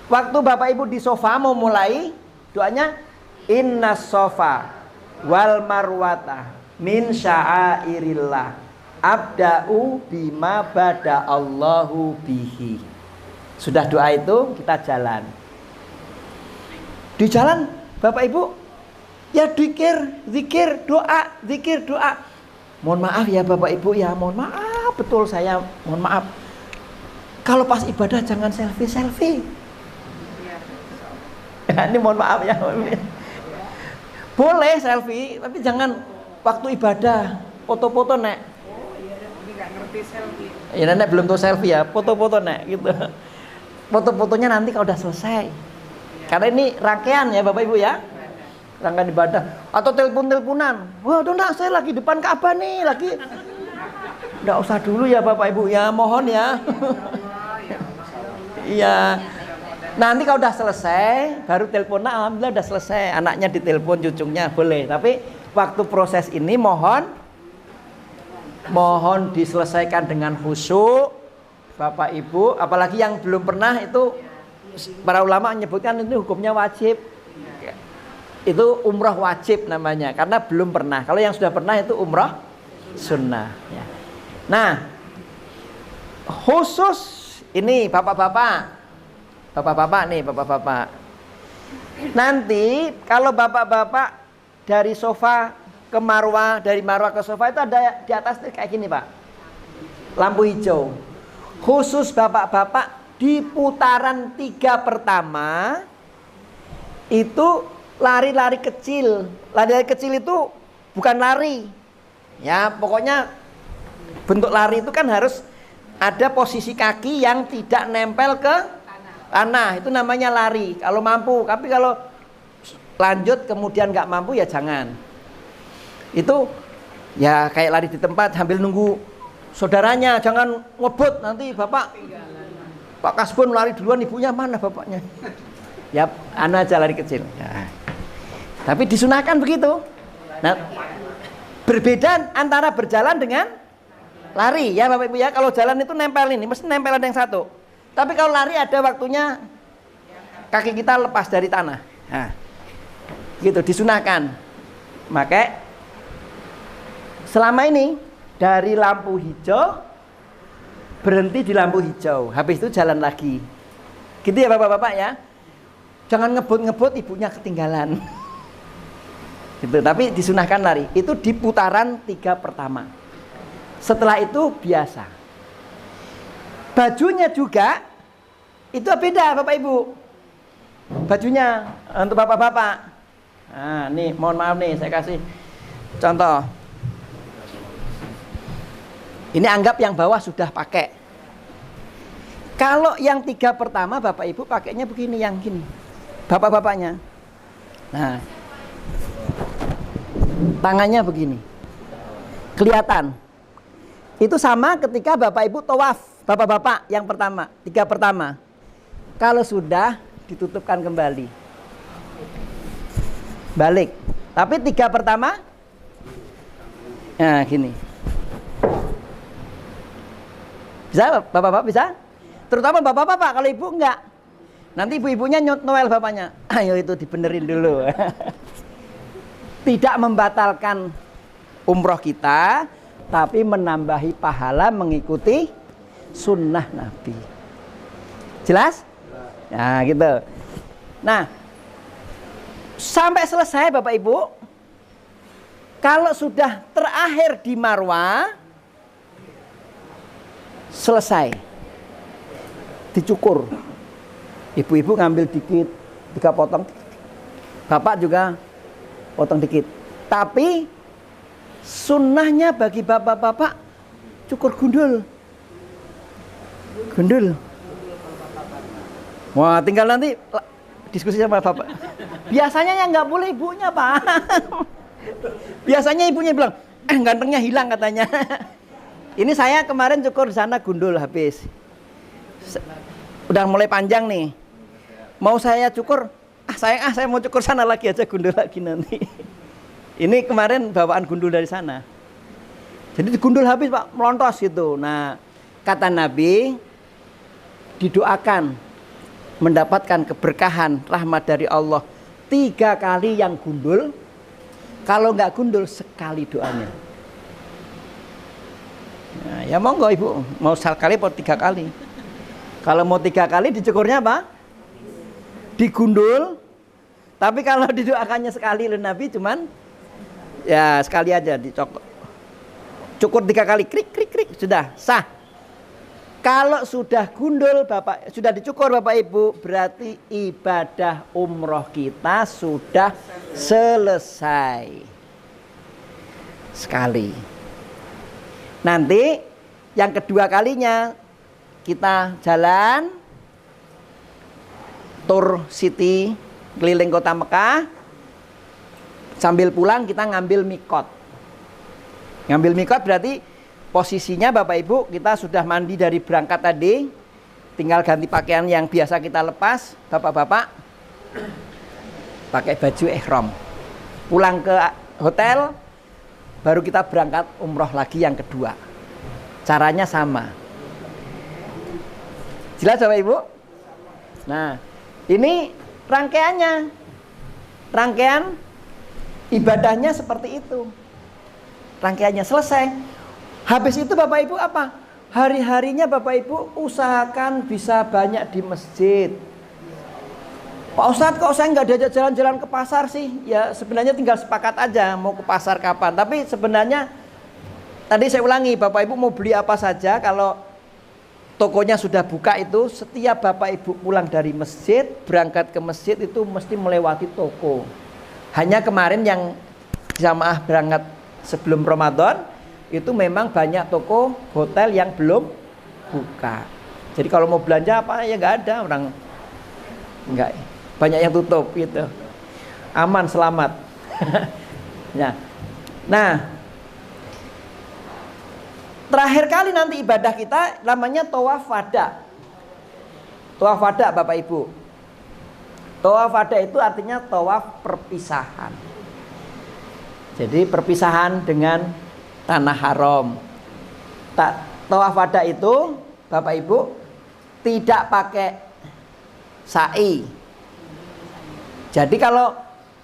Waktu Bapak Ibu di Sofa mau mulai, doanya inna sofa wal marwata min sya'airillah abda'u bima bada Allahu bihi. Sudah doa itu kita jalan. Di jalan Bapak Ibu Ya zikir, doa. Mohon maaf ya Bapak Ibu ya, mohon maaf betul saya, mohon maaf. Kalau pas ibadah jangan selfie. Ya, ini mohon maaf ya. Boleh selfie, tapi jangan waktu ibadah. Foto-foto nek. Ini nggak ngerti selfie. Ya nenek belum tahu selfie ya, foto-foto nek gitu. Foto-fotonya nanti kalau udah selesai. Karena ini rangkaian ya Bapak Ibu ya. Rangkaian ibadah atau telepon-teleponan. Wah, nak saya lagi depan Ka'bah nih, lagi. Enggak usah dulu ya Bapak Ibu ya, mohon ya. Iya. Nanti kalau udah selesai, baru teleponan, alhamdulillah udah selesai. Anaknya ditelepon, cucunya boleh. Tapi waktu proses ini mohon diselesaikan dengan khusyuk, Bapak Ibu. Apalagi yang belum pernah itu, para ulama menyebutkan itu hukumnya wajib. Itu umrah wajib namanya, karena belum pernah. Kalau yang sudah pernah itu umrah sunnah. Ya. Nah, khusus ini bapak-bapak nih, bapak-bapak. Nanti kalau bapak-bapak dari sofa ke marwah, dari marwah ke sofa itu ada di atas kayak gini Pak, lampu hijau. Khusus bapak-bapak di putaran 3 pertama itu lari-lari kecil. Lari-lari kecil itu bukan lari. Ya, pokoknya bentuk lari itu kan harus ada posisi kaki yang tidak nempel ke tanah, itu namanya lari kalau mampu. Tapi kalau lanjut kemudian nggak mampu ya jangan. Itu ya kayak lari di tempat sambil nunggu saudaranya, jangan ngebut nanti Pak Kasbon lari duluan, ibunya mana bapaknya. Ya anu aja lari kecil ya. Tapi disunahkan begitu. Nah, berbeda antara berjalan dengan lari ya Bapak Ibu ya. Kalau jalan itu nempel ini, mesti nempel ada yang satu. Tapi kalau lari ada waktunya kaki kita lepas dari tanah. Nah, gitu disunahkan. Maka selama ini dari lampu hijau berhenti di lampu hijau, habis itu jalan lagi. Gitu ya Bapak-bapak ya. Jangan ngebut-ngebut ibunya ketinggalan. Gitu, tapi disunahkan lari. Itu di putaran 3 pertama. Setelah itu biasa. Bajunya juga itu beda Bapak Ibu. Bajunya untuk bapak-bapak. Nah, nih mohon maaf nih saya kasih contoh. Ini anggap yang bawah sudah pakai. Kalau yang 3 pertama Bapak Ibu pakainya begini, yang gini. Bapak-bapaknya. Nah, tangannya begini. Kelihatan. Itu sama ketika Bapak Ibu tawaf, bapak-bapak yang pertama, 3 pertama. Kalau sudah ditutupkan kembali. Balik. Tapi 3 pertama nah gini. Bisa bapak-bapak bisa? Terutama bapak-bapak, kalau ibu enggak. Nanti ibu-ibunya noel bapaknya. Ayo itu dibenerin dulu. Tidak membatalkan umroh kita, tapi menambahi pahala mengikuti sunnah Nabi. Jelas? Nah gitu. Nah, sampai selesai Bapak Ibu. Kalau sudah terakhir di marwah, selesai, dicukur. Ibu-ibu ngambil dikit, 3 potong. Bapak juga potong dikit. Tapi sunnahnya bagi bapak-bapak cukur gundul. Gundul. Wah, tinggal nanti diskusi sama bapak. Biasanya yang nggak boleh ibunya Pak. Biasanya ibunya bilang, gantengnya hilang katanya. Ini saya kemarin cukur di sana gundul habis. Udah mulai panjang nih. Mau saya cukur, saya mau cukur sana lagi aja, gundul lagi nanti. Ini kemarin bawaan gundul dari sana. Jadi digundul habis Pak, melontos gitu. Nah, kata Nabi, didoakan mendapatkan keberkahan rahmat dari Allah 3 kali yang gundul. Kalau nggak gundul sekali doanya. Nah, ya monggo ibu, mau sekali atau 3 kali. Kalau mau 3 kali dicukurnya apa? Digundul, Tapi kalau didoakannya sekali oleh Nabi cuman ya sekali aja dicokok. Cukur 3 kali, krik krik krik, sudah sah. Kalau sudah gundul Bapak, sudah dicukur Bapak Ibu, berarti ibadah umroh kita sudah selesai. Sekali. Nanti yang kedua kalinya kita jalan tur city keliling kota Mekah. Sambil pulang kita ngambil mikot. Ngambil mikot berarti posisinya Bapak Ibu kita sudah mandi dari berangkat tadi, tinggal ganti pakaian yang biasa kita lepas. Bapak-bapak pakai baju ihram, pulang ke hotel, baru kita berangkat umroh lagi yang kedua. Caranya sama. Jelas Bapak Ibu? Nah, ini rangkaiannya, rangkaian ibadahnya seperti itu. Rangkaiannya selesai. Habis itu Bapak Ibu apa? Hari-harinya Bapak Ibu usahakan bisa banyak di masjid. Pak Ustadz, kok saya nggak diajak jalan-jalan ke pasar sih? Ya sebenarnya tinggal sepakat aja mau ke pasar kapan. Tapi sebenarnya tadi saya ulangi, Bapak Ibu mau beli apa saja, kalau tokonya sudah buka itu, setiap Bapak Ibu pulang dari masjid, berangkat ke masjid itu mesti melewati toko. Hanya kemarin yang jamaah berangkat sebelum Ramadan itu memang banyak toko hotel yang belum buka. Jadi kalau mau belanja apa ya nggak ada, orang nggak, banyak yang tutup gitu. Aman selamat. Ya. Nah, terakhir kali nanti ibadah kita namanya tawaf wada. Tawaf wada Bapak Ibu. Tawaf wada itu artinya tawaf perpisahan. Jadi perpisahan dengan tanah haram. Tawaf wada itu Bapak Ibu tidak pakai sa'i. Jadi kalau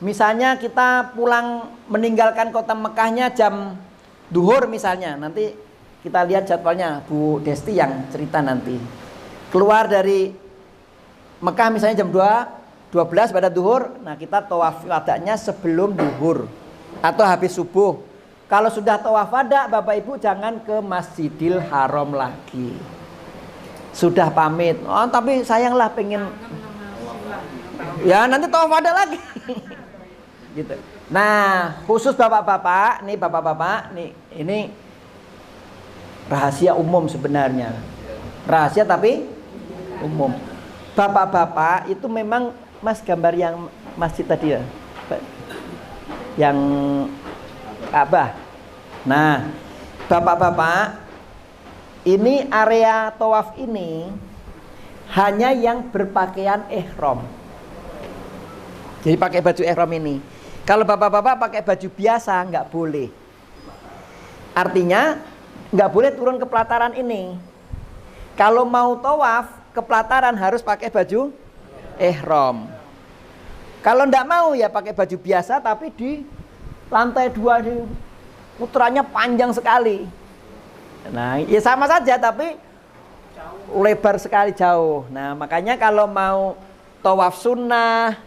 misalnya kita pulang meninggalkan kota Mekahnya jam duhur misalnya, nanti kita lihat jadwalnya Bu Desti yang cerita nanti. Keluar dari Mekah misalnya jam 12 pada duhur, nah kita tawaf wadanya sebelum duhur atau habis subuh. Kalau sudah tawaf wada Bapak Ibu jangan ke Masjidil Haram lagi. Sudah pamit. Oh, tapi sayanglah pengen ya nanti tawaf wada lagi. Gitu. Nah, khusus Bapak-bapak, nih Bapak-bapak, nih ini rahasia umum sebenarnya. Rahasia tapi umum. Bapak-bapak itu memang Mas gambar yang masjid tadi ya. Yang Ka'bah. Nah, Bapak-bapak, ini area tawaf ini hanya yang berpakaian ihram. Jadi pakai baju ihram ini. Kalau Bapak-bapak pakai baju biasa nggak boleh. Artinya nggak boleh turun ke pelataran ini. Kalau mau tawaf ke pelataran harus pakai baju ihram. Kalau nggak mau ya pakai baju biasa tapi di lantai 2 di putranya panjang sekali. Nah, ya sama saja tapi lebar sekali jauh. Nah, makanya kalau mau tawaf sunnah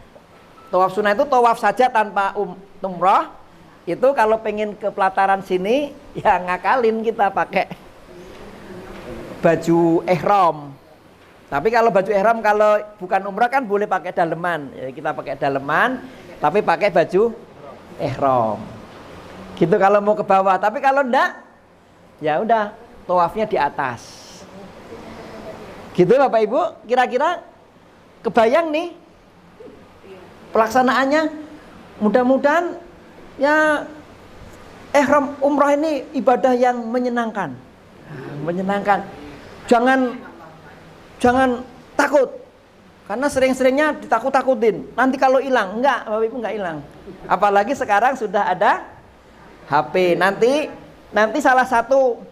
itu tawaf saja tanpa umroh. Itu kalau pengen ke pelataran sini ya ngakalin kita pakai baju ihram. Tapi kalau baju ihram kalau bukan umrah kan boleh pakai daleman. Ya, kita pakai daleman tapi pakai baju ihram. Gitu kalau mau ke bawah. Tapi kalau enggak ya udah tawafnya di atas. Gitu Bapak Ibu, kira-kira kebayang nih pelaksanaannya. Mudah-mudahan ya ihram umrah ini ibadah yang menyenangkan. Menyenangkan. Jangan takut. Karena sering-seringnya ditakut-takutin. Nanti kalau hilang, enggak, Bapak Ibu enggak hilang. Apalagi sekarang sudah ada HP. Nanti salah satu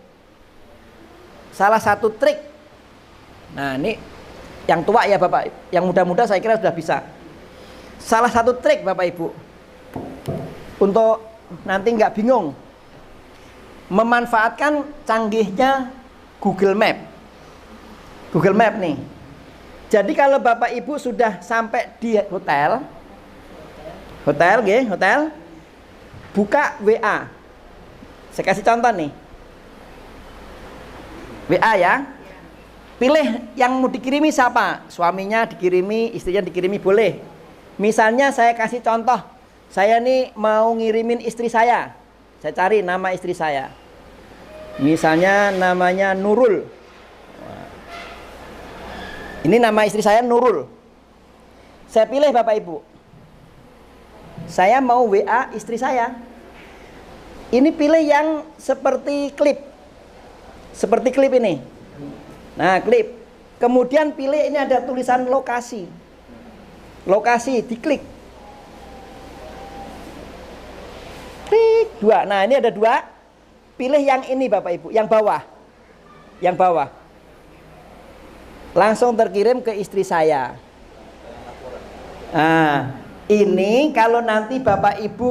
trik. Nah, ini yang tua ya Bapak, yang muda-muda saya kira sudah bisa. Salah satu trik Bapak Ibu untuk nanti nggak bingung, memanfaatkan canggihnya Google Map. Google Map nih. Jadi kalau Bapak Ibu sudah sampai di hotel, Hotel, nggih, hotel. Buka WA. Saya kasih contoh nih. WA ya. Pilih yang mau dikirimi siapa? Suaminya dikirimi, istrinya dikirimi, boleh. Misalnya saya kasih contoh. Saya nih mau ngirimin istri saya. Saya cari nama istri saya. Misalnya namanya Nurul. Ini nama istri saya Nurul. Saya pilih Bapak Ibu. Saya mau WA istri saya. Ini pilih yang seperti klip. Seperti klip ini. Nah, klip. Kemudian pilih ini ada tulisan lokasi. Lokasi, diklik. Klik, 2. Nah, ini ada 2. Pilih yang ini Bapak Ibu, yang bawah. Yang bawah. Langsung terkirim ke istri saya. Nah, ini kalau nanti Bapak Ibu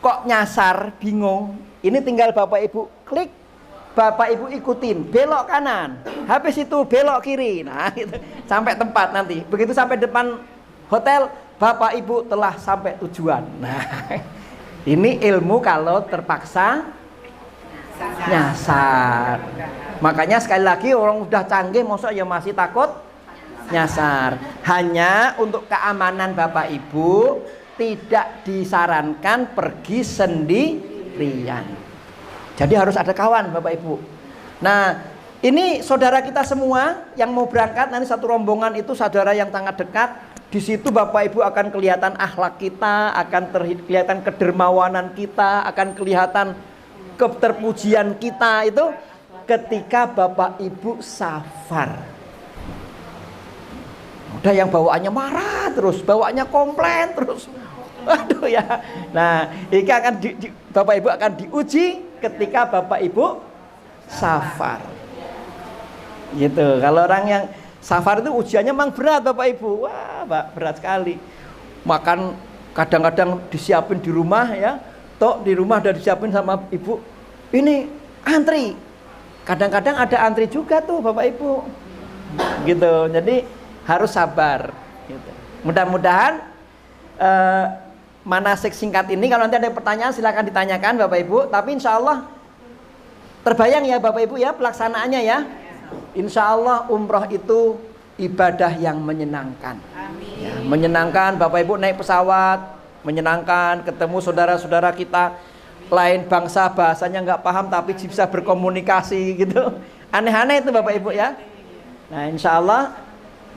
kok nyasar, bingung, ini tinggal Bapak Ibu klik, Bapak Ibu ikutin, belok kanan, habis itu belok kiri. Nah, gitu. Sampai tempat nanti. Begitu sampai depan hotel, Bapak Ibu telah sampai tujuan. Nah, ini ilmu kalau terpaksa nyasar. Makanya sekali lagi orang udah canggih, masa ya masih takut nyasar. Hanya untuk keamanan Bapak Ibu tidak disarankan pergi sendirian. Jadi harus ada kawan Bapak Ibu. Nah, ini saudara kita semua yang mau berangkat, nanti satu rombongan itu saudara yang sangat dekat. Di situ Bapak Ibu akan kelihatan akhlak kita, akan kelihatan kedermawanan kita, akan kelihatan keterpujian kita itu ketika Bapak Ibu safar. Udah yang bawaannya marah terus, bawaannya komplain terus. Aduh ya. Nah, ini akan Bapak Ibu akan diuji ketika Bapak Ibu safar. Gitu. Kalau orang yang safar itu ujiannya memang berat Bapak Ibu. Wah, berat sekali. Makan kadang-kadang disiapin di rumah ya. Tok di rumah udah disiapin sama ibu. Ini antri. Kadang-kadang ada antri juga tuh Bapak Ibu. Gitu. Jadi harus sabar gitu. Mudah-mudahan manasik singkat ini, kalau nanti ada pertanyaan silakan ditanyakan Bapak Ibu. Tapi insya Allah terbayang ya Bapak Ibu ya pelaksanaannya ya. Insya Allah umroh itu ibadah yang menyenangkan. Ya, menyenangkan. Bapak Ibu naik pesawat, menyenangkan, ketemu saudara-saudara kita lain bangsa, bahasanya nggak paham tapi bisa berkomunikasi gitu. Aneh-aneh itu Bapak Ibu ya. Nah insya Allah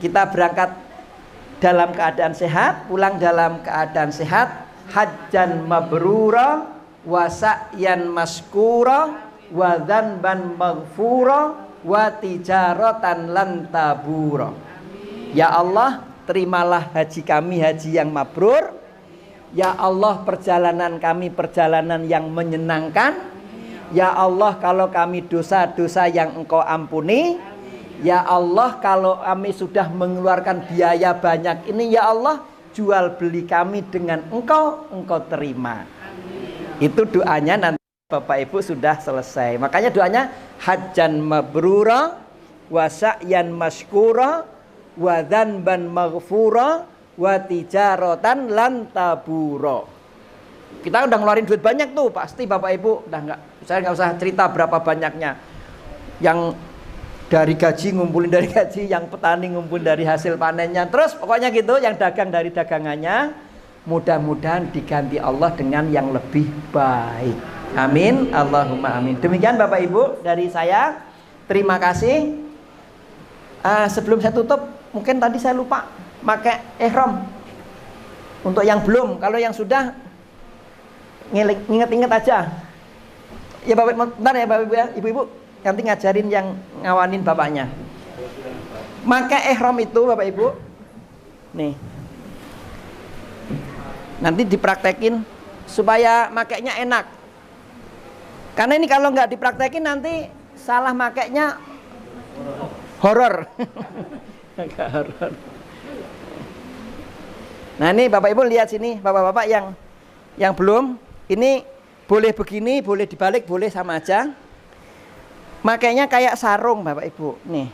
kita berangkat dalam keadaan sehat, pulang dalam keadaan sehat, hajjan mabrura wa sa'yan maskura wa dzanban maghfura wa tijaratan lan tabura. Ya Allah, terimalah haji kami haji yang mabrur. Ya Allah, perjalanan kami perjalanan yang menyenangkan. Ya Allah, kalau kami dosa-dosa yang Engkau ampuni. Ya Allah, kalau kami sudah mengeluarkan biaya banyak ini, ya Allah, jual beli kami dengan Engkau terima. Itu doanya nanti Bapak Ibu sudah selesai. Makanya doanya hajjan mabrura wa sa'yan maskura wa dzanban maghfura wa tijaratan lan tabura. Kita udah ngeluarin duit banyak tuh, pasti Bapak Ibu udah saya nggak usah cerita berapa banyaknya. Yang dari gaji ngumpulin dari gaji, yang petani ngumpulin dari hasil panennya, terus pokoknya gitu, yang dagang dari dagangannya. Mudah-mudahan diganti Allah dengan yang lebih baik. Amin, Allahumma amin. Demikian Bapak Ibu dari saya. Terima kasih. Sebelum saya tutup, mungkin tadi saya lupa pakai ihram. Untuk yang belum, kalau yang sudah inget-inget aja. Ya Bapak, bentar ya Bapak Ibu ya, Ibu-ibu nanti ngajarin yang ngawanin bapaknya. Maka ihram itu Bapak Ibu, nih, nanti dipraktekin supaya makainya enak. Karena ini kalau nggak dipraktekin nanti salah makainya horor. Agak horor. Nah ini Bapak Ibu lihat sini, bapak-bapak yang belum, ini boleh begini, boleh dibalik, boleh sama aja. Makanya kayak sarung Bapak Ibu. Nih.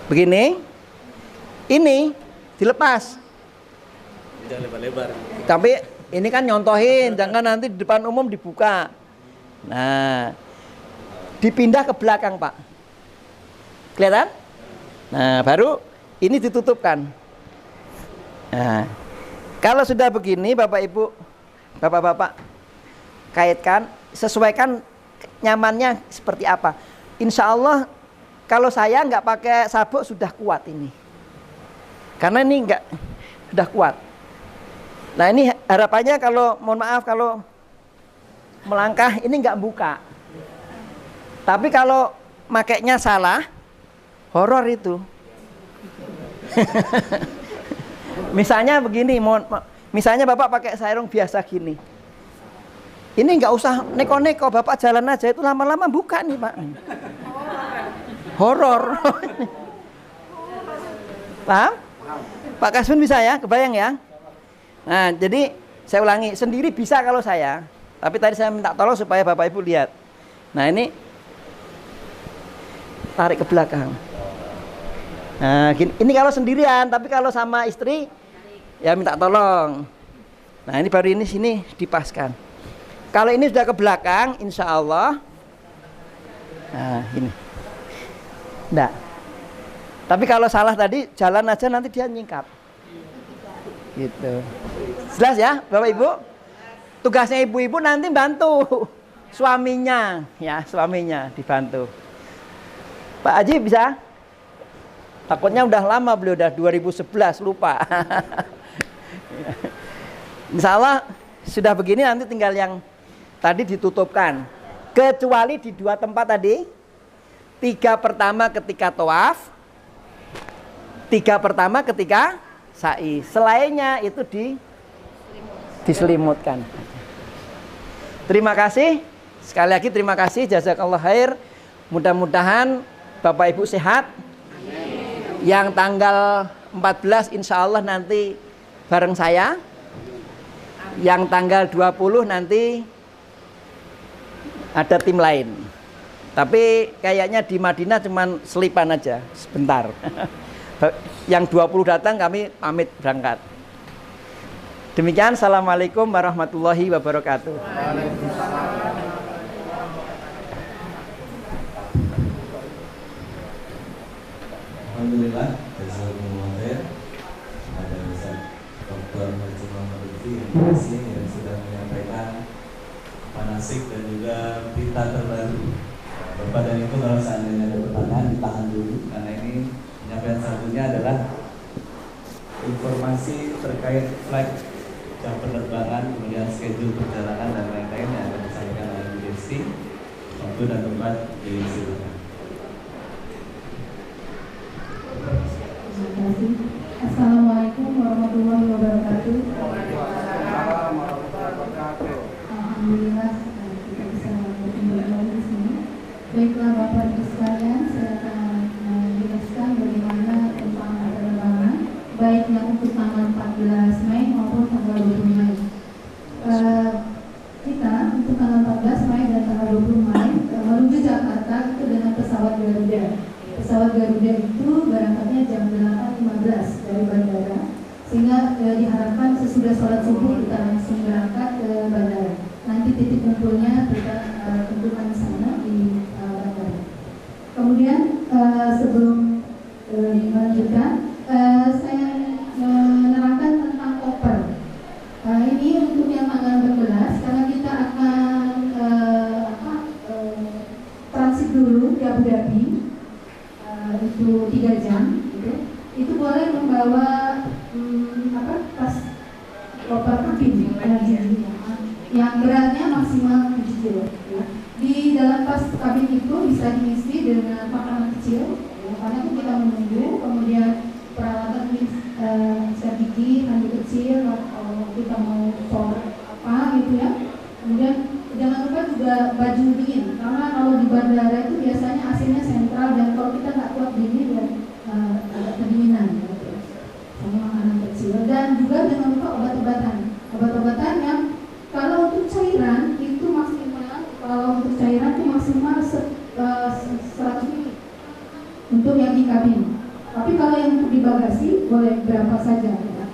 Begini. Ini dilepas. Jangan lebar-lebar. Tapi ini kan nyontohin, jangan nanti di depan umum dibuka. Nah, dipindah ke belakang, Pak. Kelihatan? Nah, baru ini ditutupkan. Nah, kalau sudah begini, Bapak Ibu, Bapak-bapak, kaitkan, sesuaikan nyamannya seperti apa. Insya Allah, kalau saya nggak pakai sabuk sudah kuat ini. Karena ini nggak, sudah kuat. Nah ini harapannya kalau, mohon maaf kalau melangkah ini nggak buka. Tapi kalau makainya salah, horor itu. Misalnya begini, misalnya Bapak pakai sarung biasa gini. Ini nggak usah neko-neko, Bapak jalan aja itu lama-lama buka nih Pak. Horor. Paham? Pak Kasmin bisa ya, kebayang ya? Nah, jadi saya ulangi, sendiri bisa kalau saya. Tapi tadi saya minta tolong supaya Bapak Ibu lihat. Nah, ini tarik ke belakang. Nah, gini, ini kalau sendirian, tapi kalau sama istri ya minta tolong. Nah, ini baru ini sini dipaskan. Kalau ini sudah ke belakang, insya Allah. Nah, ini. Enggak. Tapi kalau salah tadi, jalan aja nanti dia nyingkap. Gitu. Jelas ya, Bapak Ibu? Tugasnya ibu-ibu nanti bantu suaminya, ya, suaminya dibantu. Pak Haji bisa? Takutnya udah lama beliau, udah 2011, lupa. Insya Allah sudah begini nanti tinggal yang tadi ditutupkan. Kecuali di dua tempat tadi. 3 pertama ketika tawaf, 3 pertama ketika sa'i. Selainnya itu diselimutkan. Terima kasih. Sekali lagi terima kasih, jazakallah khair. Mudah-mudahan Bapak Ibu sehat. Amin. Yang tanggal 14 insya Allah nanti bareng saya. Yang tanggal 20 nanti ada tim lain. Tapi kayaknya di Madinah cuman selipan aja, sebentar. Yang 20 datang kami pamit berangkat. Demikian, assalamualaikum warahmatullahi wabarakatuh. Alhamdulillah, jazakumullah khair. Ada Ustaz Dr. Haji Muhammad Lutfi yang sudah menyampaikan manasik dan juga berita terbaru. Bapak dan Ibu, kalau seandainya ada pertanyaan ditahan dulu, karena ini penyampaian satunya adalah informasi terkait flight, jam penerbangan, kemudian schedule perjalanan dan lain-lain yang akan disampaikan oleh Bu Desi. Waktu dan tempat disilakan. Terima kasih. Assalamualaikum warahmatullahi wabarakatuh. Alhamdulillah kita bisa bertemu lagi di sini. Baiklah Bapak Ibu sekalian, saya akan menjelaskan bagaimana tentang penerbangan, baik yang untuk tanggal 14 Mei maupun tanggal 20 Mei. Kita untuk tanggal 14 Mei dan tanggal 20 Mei menuju Jakarta itu dengan pesawat Garuda. Pesawat Garuda itu berangkatnya jam 8.15 dari bandara, sehingga diharapkan sesudah sholat subuh kita langsung berangkat ke bandara. Nanti titik kumpulnya kita tentukan di sana di bandara. Kemudian sebelum dilanjutkan, saya menerangkan tentang koper. Ini untuk yang tanggal 14, karena kita akan transit dulu di Abu Dhabi. Itu 3 jam gitu. Itu boleh membawa tas koper kabin yang beratnya maksimal 7 kilo ya. Di dalam tas kabin itu bisa diisi dengan makanan kecil ya, karena itu kita menunggu, kemudian peralatan sikat gigi, mandi kecil kalau kita mau sholat apa gitu ya. Kemudian jangan lupa juga baju dingin, karena kalau di bandara itu biasanya AC-nya sentral dan kalau kita nggak kuat dingin ya agak kedinginan gitu. Sama makanan kecil dan juga jangan lupa obat-obatan yang kalau untuk cairan itu maksimal, kalau untuk cairan itu maksimal 100 ml untuk yang di kabin. Tapi kalau yang untuk di bagasi boleh berapa saja ya.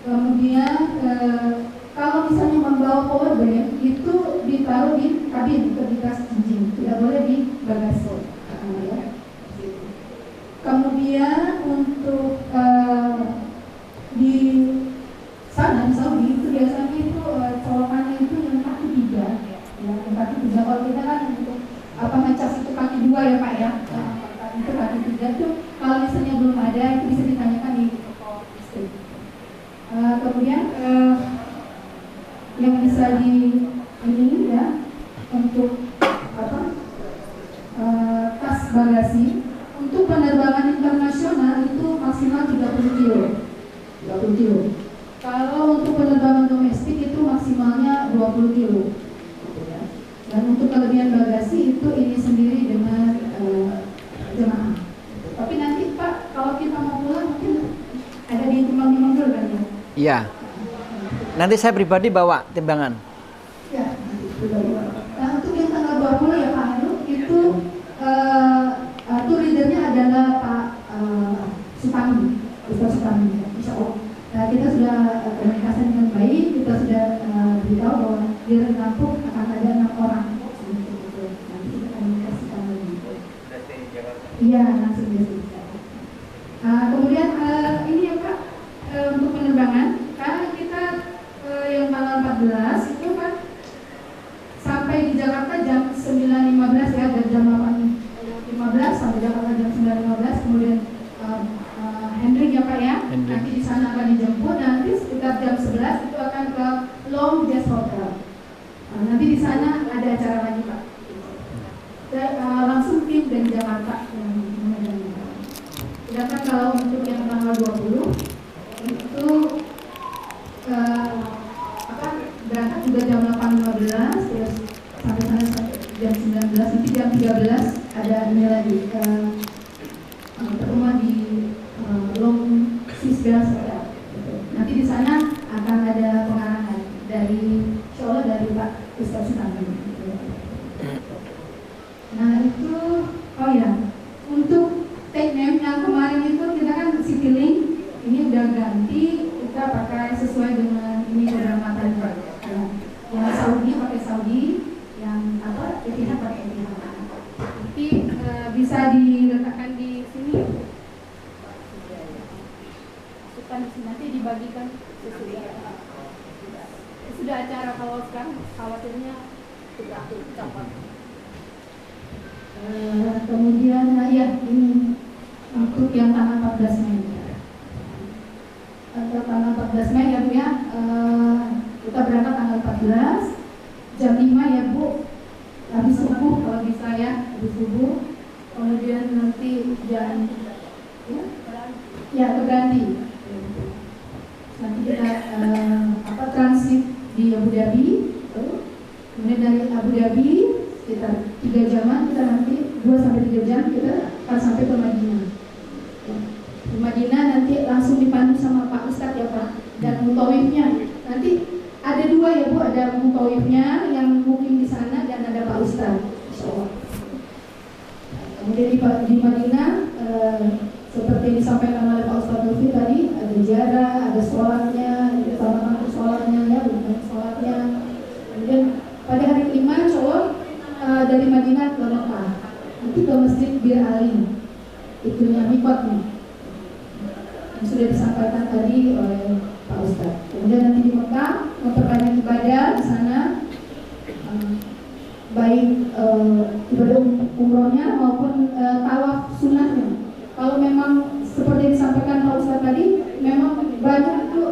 Kemudian kalau misalnya membawa power bank itu ditaruh di kabin ketika jinjing, tidak boleh di bagasi. Ya. Kemudian untuk di sana di Saudi itu biasanya itu colokannya itu yang kaki 3, ya, yang kaki 3. Kalau kita kan untuk ngecas itu kaki 2 ya Pak ya, itu kaki 3 itu kalau misalnya belum ada itu bisa ditanyakan di toko listrik. Kemudian yang bisa di ini ya untuk tas bagasi untuk penerbangan internasional itu maksimal 30 kilo. 30 kilo. Kalau untuk penerbangan domestik itu maksimalnya 20 kilo. Dan untuk kelebihan bagasi itu ini sendiri dengan jemaah. Tapi nanti Pak, kalau kita mau pulang mungkin ada ditimbang-timbang dulu kan ya? Iya. Nanti saya pribadi bawa timbangan. Ya, nah untuk yang tanggal 20 ya Pak Heru, itu tour leadernya adalah Pak Supami, Ustaz Supami, Insya Allah. Nah, kita sudah komunikasi dengan baik, kita sudah beritahu bahwa di Lampung akan ada 6 orang. Nanti kita komunikasikan lagi. Iya, langsung di kemudian ini ya Pak, untuk penerbangan, karena kita yang tanggal 14 itu kan sampai di Jakarta jam 9.15 ya, dari jam 8.15 sampai Jakarta jam 9.15. Kemudian Hendrik ya Pak ya, nanti di sana akan dijemput, nanti sekitar jam 11 itu akan ke Long Jazz Hotel. Nanti di sana ada acara lagi Pak. Dan, langsung tim dari Jakarta yang memegang. Sedangkan kalau untuk yang tanggal 20 itu berangkat juga jam 8.15 terus sampai sana jam 19, nanti jam 13 ada ini lagi pertemuan di Long Sisgas. Nanti di sana akan ada pengarangan dari Insya dari Pak Ustaz Sutami. Nah itu, oh ya, untuk take name yang kemarin itu kita kan Citylink, ini udah ganti, kita pakai sesuai dengan ini beberapa tadi. Yang Saudi pakai Saudi, yang Etihad pakai Etihad. Tapi bisa diletakkan di sini. Nanti dibagikan sudah acara. Kalau sekarang khawatirnya sudah capai. Kemudian ya ini untuk yang tanggal 14 Mei. Tanggal 14 Mei ya Bu ya, kita berangkat tanggal 14 jam 5 ya Bu, habis subuh kalau bisa ya, habis subuh. Kemudian nanti jam ya berganti. Nanti kita transit di Abu Dhabi, kemudian dari Abu Dhabi sekitar 3 jaman, kita nanti 2-3 jam kita akan sampai ke Madinah. Di Madinah nanti langsung dipandu sama Pak Ustadz ya Pak, dan mutawifnya nanti ada 2 ya Bu, ada mutawifnya yang mukim di sana dan ada Pak Ustadz. Kemudian di Madinah seperti disampaikan oleh Pak Ustadz Lutfi tadi, ada ziarah, ada sholatnya, sama sholatnya ya, bukan sholatnya. Kemudian pada hari 5 Insya Allah dari Madinah ke Mekah, nanti ke Masjid Bir Ali, itunya mikotnya yang sudah disampaikan tadi oleh Pak Ustadz. Kemudian nanti di Mekah memperbanyak ibadah di sana, baik ibadah umrohnya maupun tawaf sunnahnya. Kalau memang seperti disampaikan Pak Ustadz tadi, memang banyak itu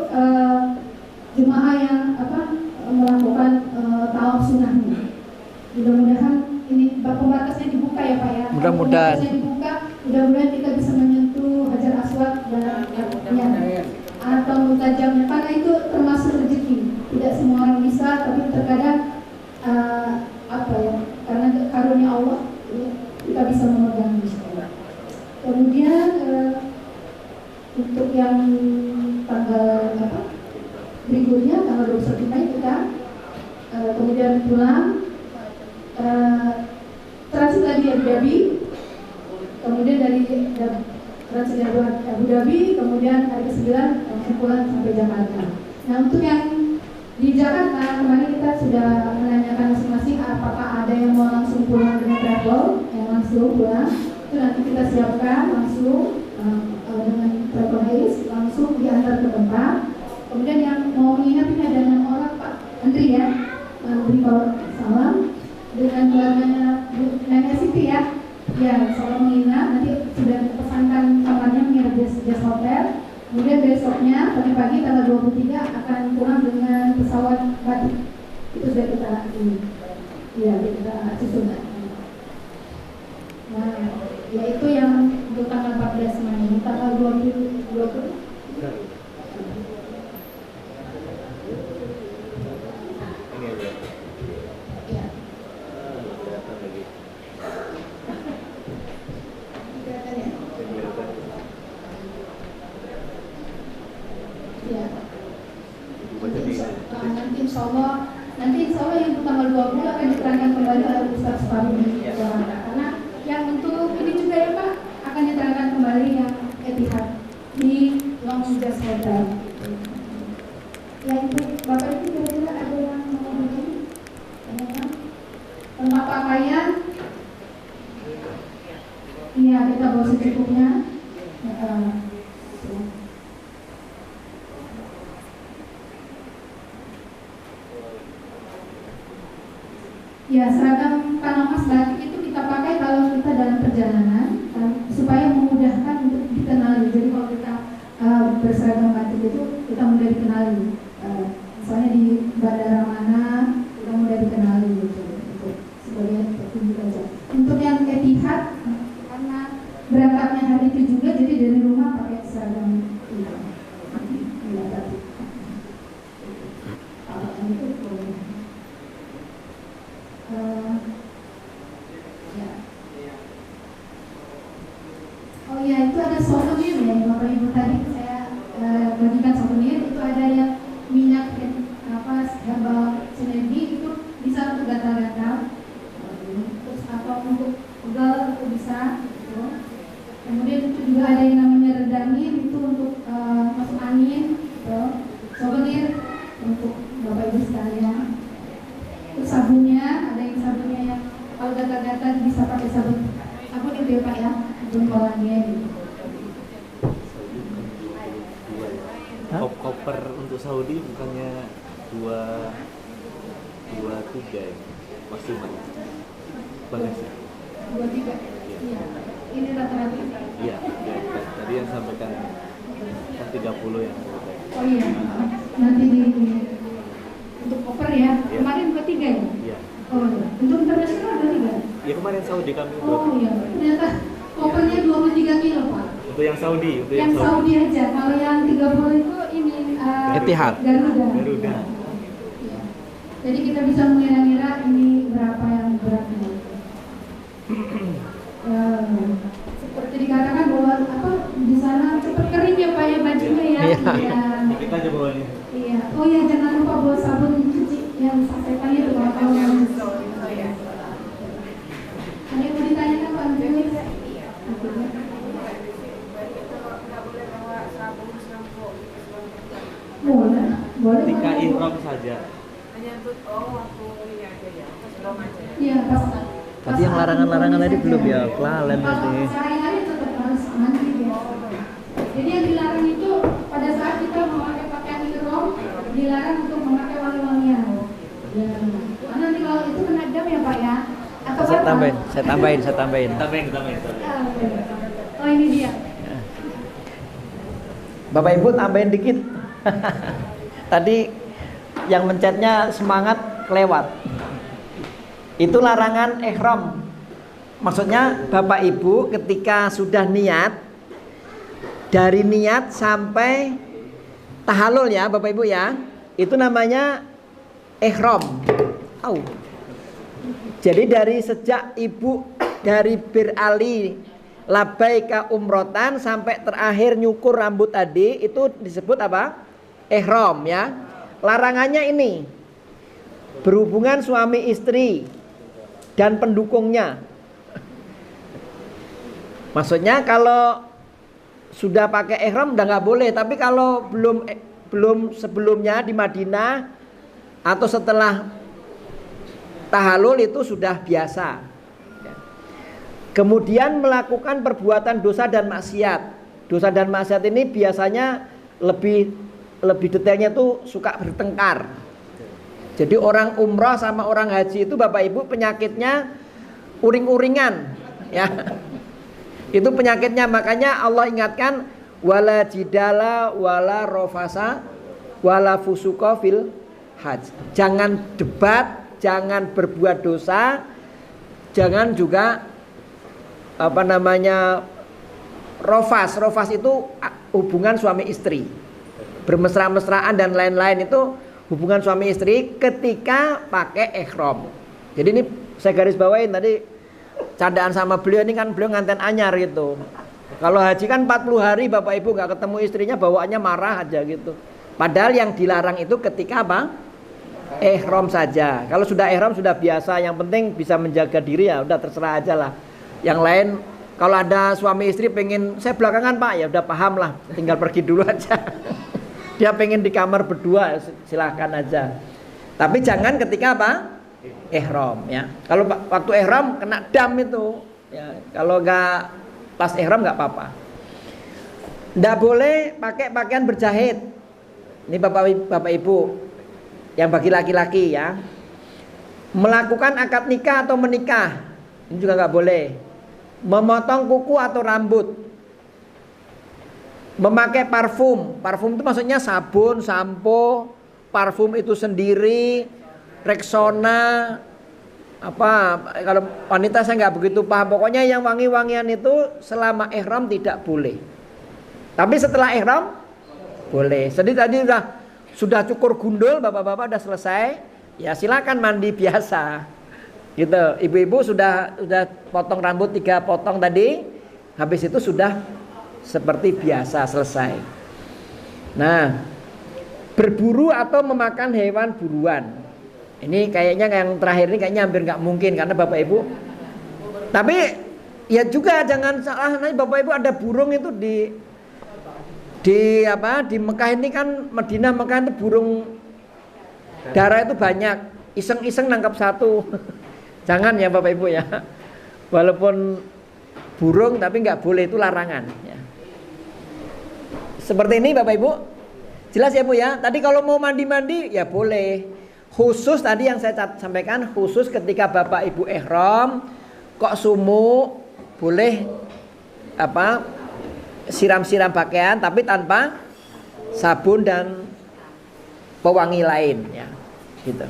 jemaah yang melakukan tawaf sunnahnya. Mudah-mudahan ini pembatasnya dibuka ya Pak ya. Mudah-mudahan. Pembatasnya dibuka, mudah-mudahan kita bisa menyentuh Hajar Aswad dan atau muntajamnya, karena itu termasuk rezeki. Tidak semua orang bisa, tapi terkadang karena karunia Allah kita bisa memegang insyaallah. Kemudian untuk yang tanggal berikutnya tanggal 21 Mei kita kemudian pulang transit lagi di Abu Dhabi, kemudian dari transit dari Abu Dhabi, kemudian hari ke-9 langsung pulang sampai Jakarta. Nah untuk yang di Jakarta kemarin kita sudah menanyakan masing-masing apakah ada yang mau langsung pulang dengan travel, yang langsung pulang itu nanti kita siapkan langsung dengan travel haze langsung diantar ke tempat. Kemudian yang mau menginap ini ada 6 orang Pak Andri ya, beri salam dengan keluarganya Nenek Siti ya. Ya, soal menginap nanti sudah pesankan kamarnya menginap di Jazz Hotel. Kemudian besoknya pagi-pagi tanggal 23 akan pulang dengan pesawat Batik. Itu sudah kita kita susun. Nah, ya itu yang untuk tanggal 14 Mei, tanggal 20 nanti insya Allah yang tanggal 20 akan diterangkan kembali oleh Ustaz Fahmi karena yang untuk ini juga ya Pak akan diterangkan kembali yang Etihad di Long Jazz Hotel. Ya itu Bapak itu kira-kira ada yang mau bikin tempat pakaian? Iya kita bawa secukupnya. Ya, seragam kanomas batik itu kita pakai kalau kita dalam perjalanan supaya memudahkan untuk dikenali. Jadi kalau kita berseragam batik itu kita mudah dikenali. Misalnya di bandara mana kita mudah dikenali gitu. Sebagai petunjuk aja. Untuk yang Etihad karena berangkatnya hari itu juga, jadi dari rumah pakai seragam itu. Ya, batik. Oh ya, itu ada souvenir ya Bapak Ibu, tadi saya bagikan souvenir. Itu ada yang minyak herbal sinergi, itu bisa untuk gatal-gatal, terus atau untuk pegal itu bisa gitu. Kemudian itu juga ada yang namanya redangin, itu untuk masuk angin gitu. Souvenir untuk Bapak Ibu sekalian. Terus sabunnya, ada yang sabunnya yang kalau gatal-gatal bisa pakai sabun itu ya Pak ya, sabun kolanya gitu. Koper untuk Saudi bukannya 23 ya maksimal bagasi? 23. Iya. Ini rata-rata. Iya. Tadi yang sampaikan kan 30 yang. Oh iya. Nanti untuk koper ya. Kemarin 23 ya? Iya. Oh iya. Untuk internasional ada 3? Ya kemarin Saudi kami. Oh iya. Ternyata kopernya 23 kilo Pak. Untuk yang Saudi, yang Saudi aja. Kalau yang 30 itu ini Etihad. Garuda. Ya. Jadi kita bisa mengira-ngira ini berapa yang beratnya. Seperti dikatakan bahwa di sana cepat kering ya Pak ya bajunya ya. Iya. Kita aja bawanya. Iya. Oh ya jangan lupa bawa sabun cuci yang sasetan itu kalau yang ada yang mau ditanyakan Pak Andri? Boleh. Ketika ihram saja. Hanya untuk waktu ini aja ya, sebelum aja. Iya, pas. Tapi yang larangan-larangan tadi belum ya, kelalen tadi. Sehari-hari tetap harus mandi ya. Jadi yang dilarang itu pada saat kita memakai pakaian ihram, dilarang untuk memakai wangi-wangian. Ya. Karena nanti kalau itu kena dam ya Pak ya. Atau Saya tambahin. Tambahin. Oh ini dia. Bapak Ibu tambahin dikit. Tadi yang mencetnya semangat kelewat. Itu larangan ihram. Maksudnya Bapak Ibu ketika sudah niat, dari niat sampai tahallul ya Bapak Ibu ya, itu namanya ihram. Jadi dari sejak Ibu dari Bir Ali labaika umrotan sampai terakhir nyukur rambut tadi itu disebut apa? Ihram ya. Larangannya ini berhubungan suami istri dan pendukungnya. Maksudnya kalau sudah pakai ihram udah nggak boleh. Tapi kalau belum sebelumnya di Madinah atau setelah tahallul itu sudah biasa. Kemudian melakukan perbuatan dosa dan maksiat. Dosa dan maksiat ini biasanya lebih detailnya tuh suka bertengkar. Jadi orang umrah sama orang haji itu Bapak Ibu penyakitnya uring-uringan, ya. Itu penyakitnya, makanya Allah ingatkan wala jidala wala rofasa wala fusuqa fil haj. Jangan debat, jangan berbuat dosa, jangan juga rofas. Rofas itu hubungan suami istri, bermesra-mesraan dan lain-lain, itu hubungan suami istri ketika pakai ihram. Jadi ini saya garis bawain tadi candaan sama beliau, ini kan beliau nganten anyar gitu. Kalau haji kan 40 hari Bapak Ibu nggak ketemu istrinya, bawaannya marah aja gitu. Padahal yang dilarang itu ketika apa? Ihram saja. Kalau sudah ihram sudah biasa, yang penting bisa menjaga diri, ya udah terserah aja lah. Yang lain kalau ada suami istri pengen saya belakangan Pak, ya udah paham lah, tinggal pergi dulu aja. Dia pengen di kamar berdua, silahkan aja. Tapi jangan ketika apa? Ihram, ya. Kalau waktu ihram kena dam itu, ya. Kalau nggak pas ihram nggak apa-apa. Nggak boleh pakai pakaian berjahit. Ini Bapak Ibu, yang bagi laki-laki ya. Melakukan akad nikah atau menikah, ini juga nggak boleh. Memotong kuku atau rambut. Memakai parfum. Parfum itu maksudnya sabun, sampo, parfum itu sendiri, Rexona, apa, kalau wanita saya nggak begitu paham. Pokoknya yang wangi-wangian itu selama ihram tidak boleh. Tapi setelah ihram boleh. Jadi tadi sudah cukur gundul, bapak-bapak udah selesai, ya silakan mandi biasa. Gitu. Ibu-ibu sudah potong rambut 3 potong tadi, habis itu sudah seperti biasa, selesai. Nah, berburu atau memakan hewan buruan. Ini kayaknya yang terakhir ini kayaknya hampir nggak mungkin karena Bapak Ibu. Tapi ya juga jangan salah, nanti Bapak Ibu ada burung itu di Mekah ini kan, Madinah Mekah itu burung dara itu banyak. Iseng-iseng nangkap satu. Jangan ya Bapak Ibu ya. Walaupun burung tapi nggak boleh, itu larangan ya. Seperti ini Bapak Ibu. Jelas ya Bu ya. Tadi kalau mau mandi-mandi ya boleh. Khusus tadi yang saya sampaikan, khusus ketika Bapak Ibu ihram kok sumuk, boleh siram-siram pakaian tapi tanpa sabun dan pewangi lain ya. Gitu.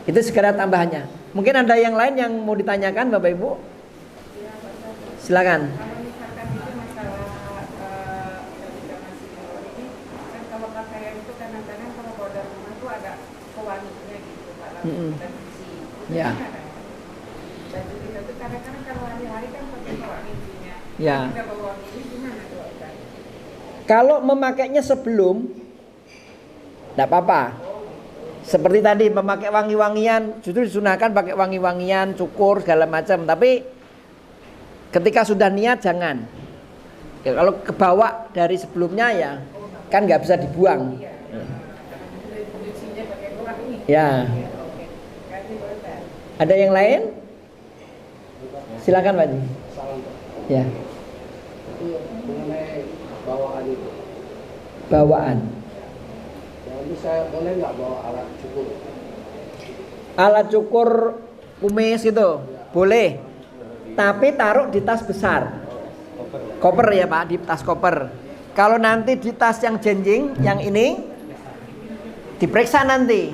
Itu segera tambahannya. Mungkin ada yang lain yang mau ditanyakan Bapak Ibu? Silakan. Ya. Ya. Kalau memakainya sebelum, tidak apa-apa. Seperti tadi memakai wangi-wangian, justru disunahkan pakai wangi-wangian, cukur segala macam. Tapi ketika sudah niat jangan. Ya, kalau kebawa dari sebelumnya ya kan nggak bisa dibuang. Ya. Ada yang lain? Silakan Pak Ji. Ya. Mengenai bawaan itu. Bawaan. Jadi saya boleh nggak bawa alat cukur? Alat cukur kumis itu boleh. Tapi taruh di tas besar. Koper ya Pak, di tas koper. Kalau nanti di tas yang jenjing, yang ini diperiksa nanti.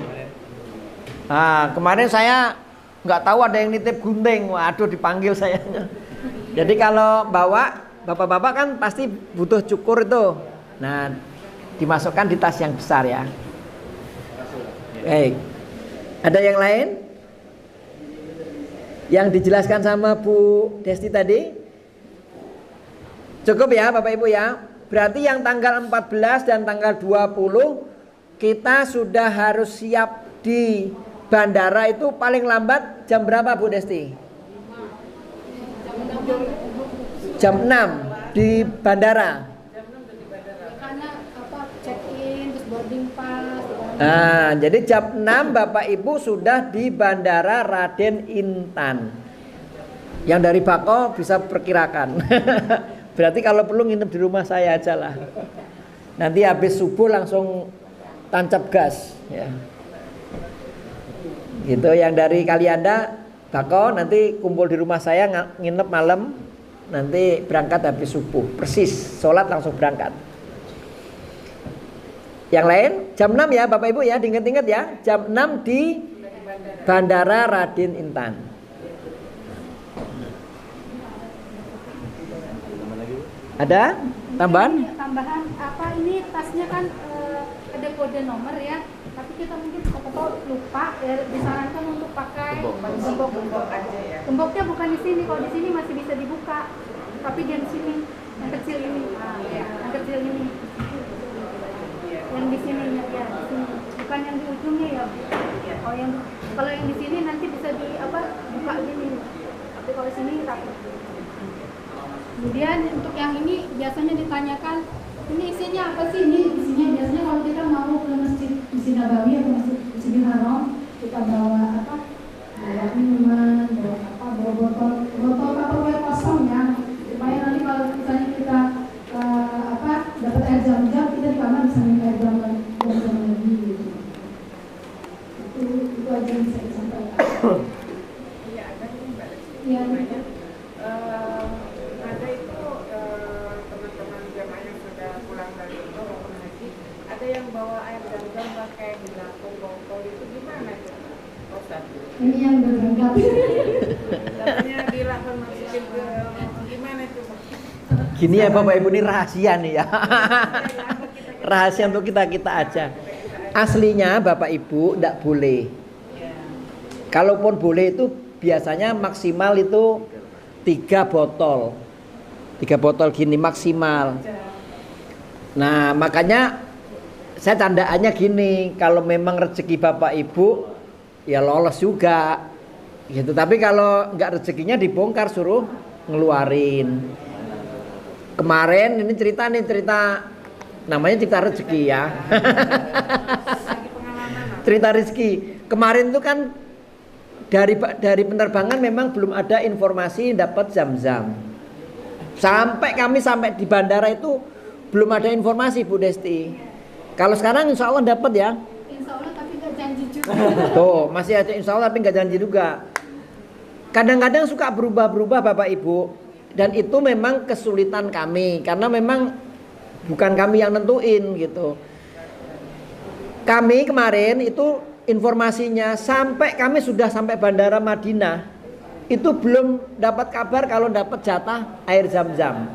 Nah, kemarin saya nggak tahu ada yang nitip gunting, waduh dipanggil saya. Jadi kalau bawa bapak-bapak kan pasti butuh cukur itu. Nah, dimasukkan di tas yang besar ya. Baik. Ada yang lain? Yang dijelaskan sama Bu Desti tadi? Cukup ya Bapak Ibu ya. Berarti yang tanggal 14 dan tanggal 20 kita sudah harus siap di bandara itu paling lambat jam berapa Bu Desti? Jam 6 di bandara. pas. Nah, jadi jam 6 Bapak Ibu sudah di Bandara Raden Intan. Yang dari Bako bisa perkirakan. Berarti kalau perlu nginep di rumah saya aja lah. Nanti habis subuh langsung tancap gas ya. Gitu, yang dari Kalianda Bako nanti kumpul di rumah saya nginep malam, nanti berangkat habis subuh persis, sholat langsung berangkat. Yang lain jam 6 ya Bapak Ibu ya, diingat-ingat ya, jam 6 di Bandara Raden Intan. Ada tambahan? Tambahan apa ini tasnya kan ada kode nomor ya, tapi kita mungkin lupa ya, disarankan untuk pakai gembok aja ya. gemboknya bukan di sini, kalau di sini masih bisa dibuka, tapi dia di sini yang kecil ini, yang kecil ini, yang di sini ya, di sini bukan yang di ujungnya ya. Kalau yang di sini nanti bisa di buka gini, tapi kalau di sini takut. Kemudian untuk yang ini biasanya ditanyakan, ini isinya apa sih? Ini isinya biasanya kalau kita mau ke Masjid Nabawi atau Masjidil Haram, kita bawa bawa minuman, bawa botol Tupperware kosong ya, supaya nanti kalau misalnya kita dapat air jam-jam, kita di kamar bisa minum air jam lagi gitu. Itu aja yang saya sampaikan. Iya, ada nih Mbak Desi. Iya. Ada itu teman-teman jamaah yang sudah pulang dari umroh maupun haji, ada yang bawa air zam-zam pakai gelas botol itu gimana itu? Ustaz? Ini yang berangkat. Katanya dilakukan masukin ke gimana itu? Gini ya Bapak Ibu, ini rahasia nih ya. Rahasia untuk kita aja. Aslinya Bapak Ibu tidak boleh. Kalaupun boleh itu biasanya maksimal itu 3 botol. 3 botol gini maksimal. Nah makanya saya tandaannya gini, kalau memang rezeki Bapak Ibu ya lolos juga gitu. Tapi kalau nggak rezekinya dibongkar, suruh ngeluarin. Kemarin ini cerita namanya cerita rezeki ya. Cerita rezeki. Kemarin itu kan dari penerbangan memang belum ada informasi dapat zam-zam. Sampai di bandara itu belum ada informasi Bu Desti. Kalau sekarang insya Allah dapat ya. Insya Allah tapi nggak janji juga. Tuh masih ada insya Allah tapi nggak janji juga. Kadang-kadang suka berubah-berubah Bapak Ibu. Dan itu memang kesulitan kami, karena memang bukan kami yang nentuin gitu. Kami kemarin itu informasinya sampai kami sudah sampai Bandara Madinah, itu belum dapat kabar kalau dapat jatah air zam-zam.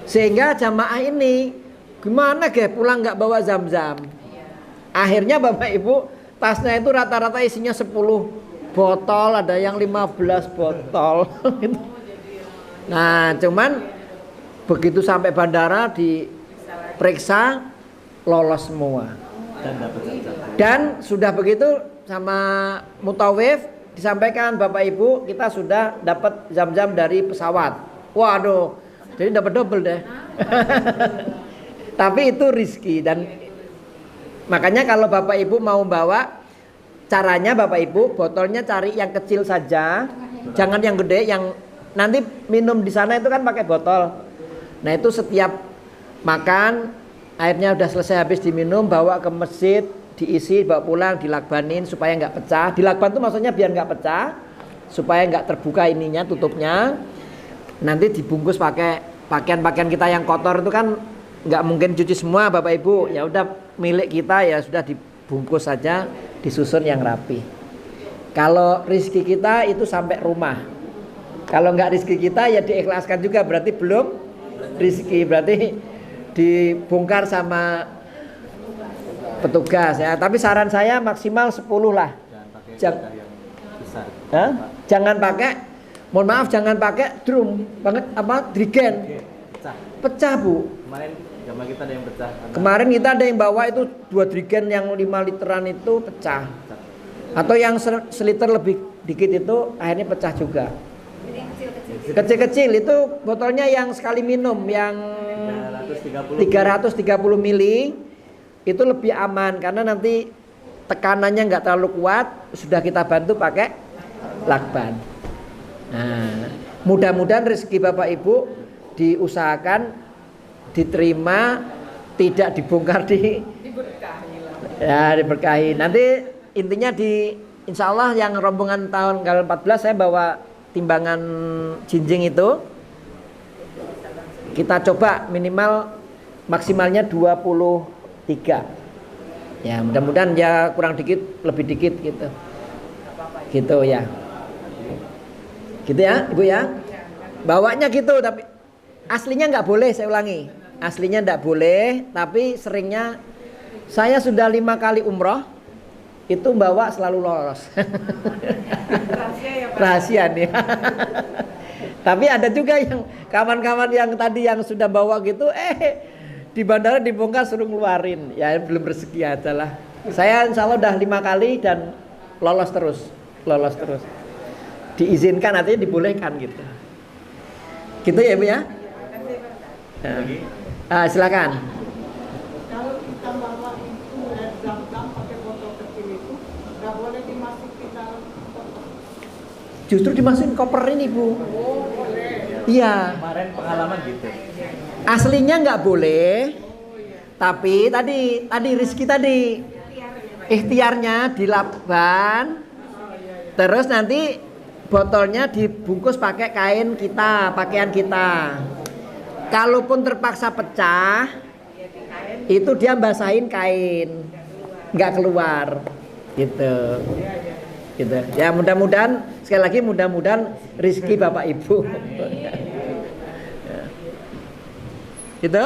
Sehingga jamaah ini gimana pulang nggak bawa zam-zam. Akhirnya Bapak Ibu tasnya itu rata-rata isinya 10 botol, ada yang 15 botol gitu. Nah cuman begitu sampai bandara diperiksa lolos semua. Dan sudah begitu sama mutawif disampaikan Bapak Ibu kita sudah dapat zam-zam dari pesawat. Waduh, jadi dapat double deh. Tapi itu rizki, dan makanya kalau Bapak Ibu mau bawa, caranya Bapak Ibu botolnya cari yang kecil saja, jangan yang gede. Yang nanti minum di sana itu kan pakai botol. Nah itu setiap makan airnya udah selesai habis diminum, bawa ke masjid, diisi, bawa pulang, dilakbanin supaya nggak pecah. Dilakban itu maksudnya biar nggak pecah, supaya nggak terbuka ininya, tutupnya. Nanti dibungkus pakai pakaian-pakaian kita yang kotor itu kan nggak mungkin cuci semua Bapak Ibu. Ya udah milik kita ya sudah dibungkus saja, disusun yang rapi. Kalau rizki kita itu sampai rumah. Kalau nggak rizki kita ya diikhlaskan juga, berarti belum rizki, berarti dibongkar sama petugas ya. Tapi saran saya maksimal 10 lah. Jangan pakai, mohon maaf, jangan pakai drum banget drigen. Pecah Bu. Kemarin kita ada yang pecah. Kemarin kita ada yang bawa itu 2 drigen yang 5 literan itu pecah. Atau yang seliter lebih dikit itu akhirnya pecah juga. Kecil-kecil itu botolnya yang sekali minum yang 330 mili itu lebih aman karena nanti tekanannya nggak terlalu kuat, sudah kita bantu pakai lakban. Nah, mudah-mudahan rezeki Bapak Ibu diusahakan diterima, tidak dibongkar Diberkahi lah. ya diberkahi. Nanti intinya di insya Allah yang rombongan tahun 14 saya bawa timbangan jinjing itu kita coba minimal maksimalnya 23 ya, mudah-mudahan ya kurang dikit lebih dikit gitu gitu ya, gitu ya Ibu ya, bawanya gitu. Tapi aslinya nggak boleh, saya ulangi, aslinya nggak boleh, tapi seringnya saya sudah 5 kali umroh itu bawa selalu lolos. Rahasia ya Pak. Rahasia nih. Tapi ada juga yang kawan-kawan yang tadi yang sudah bawa gitu, di bandara dibongkar suruh ngeluarin. Ya belum rezeki aja lah. Saya insya Allah udah 5 kali dan lolos terus. Diizinkan artinya dibolehkan gitu. Gitu ya Ibu ya. Ya. Silakan. Kalau kita bawa itu air zam-zam pakai botol kecil itu nggak boleh dimasukin dalam koper. Justru dimasukin koper ini Bu. Iya. Kemarin pengalaman gitu. Aslinya nggak boleh, tapi tadi Rizky tadi ikhtiarnya dilakban, terus nanti botolnya dibungkus pakai kain kita, pakaian kita. Kalaupun terpaksa pecah, itu dia basahin kain, nggak keluar, gitu. Gitu. Ya mudah-mudahan sekali lagi mudah-mudahan rezeki Bapak Ibu. Gitu.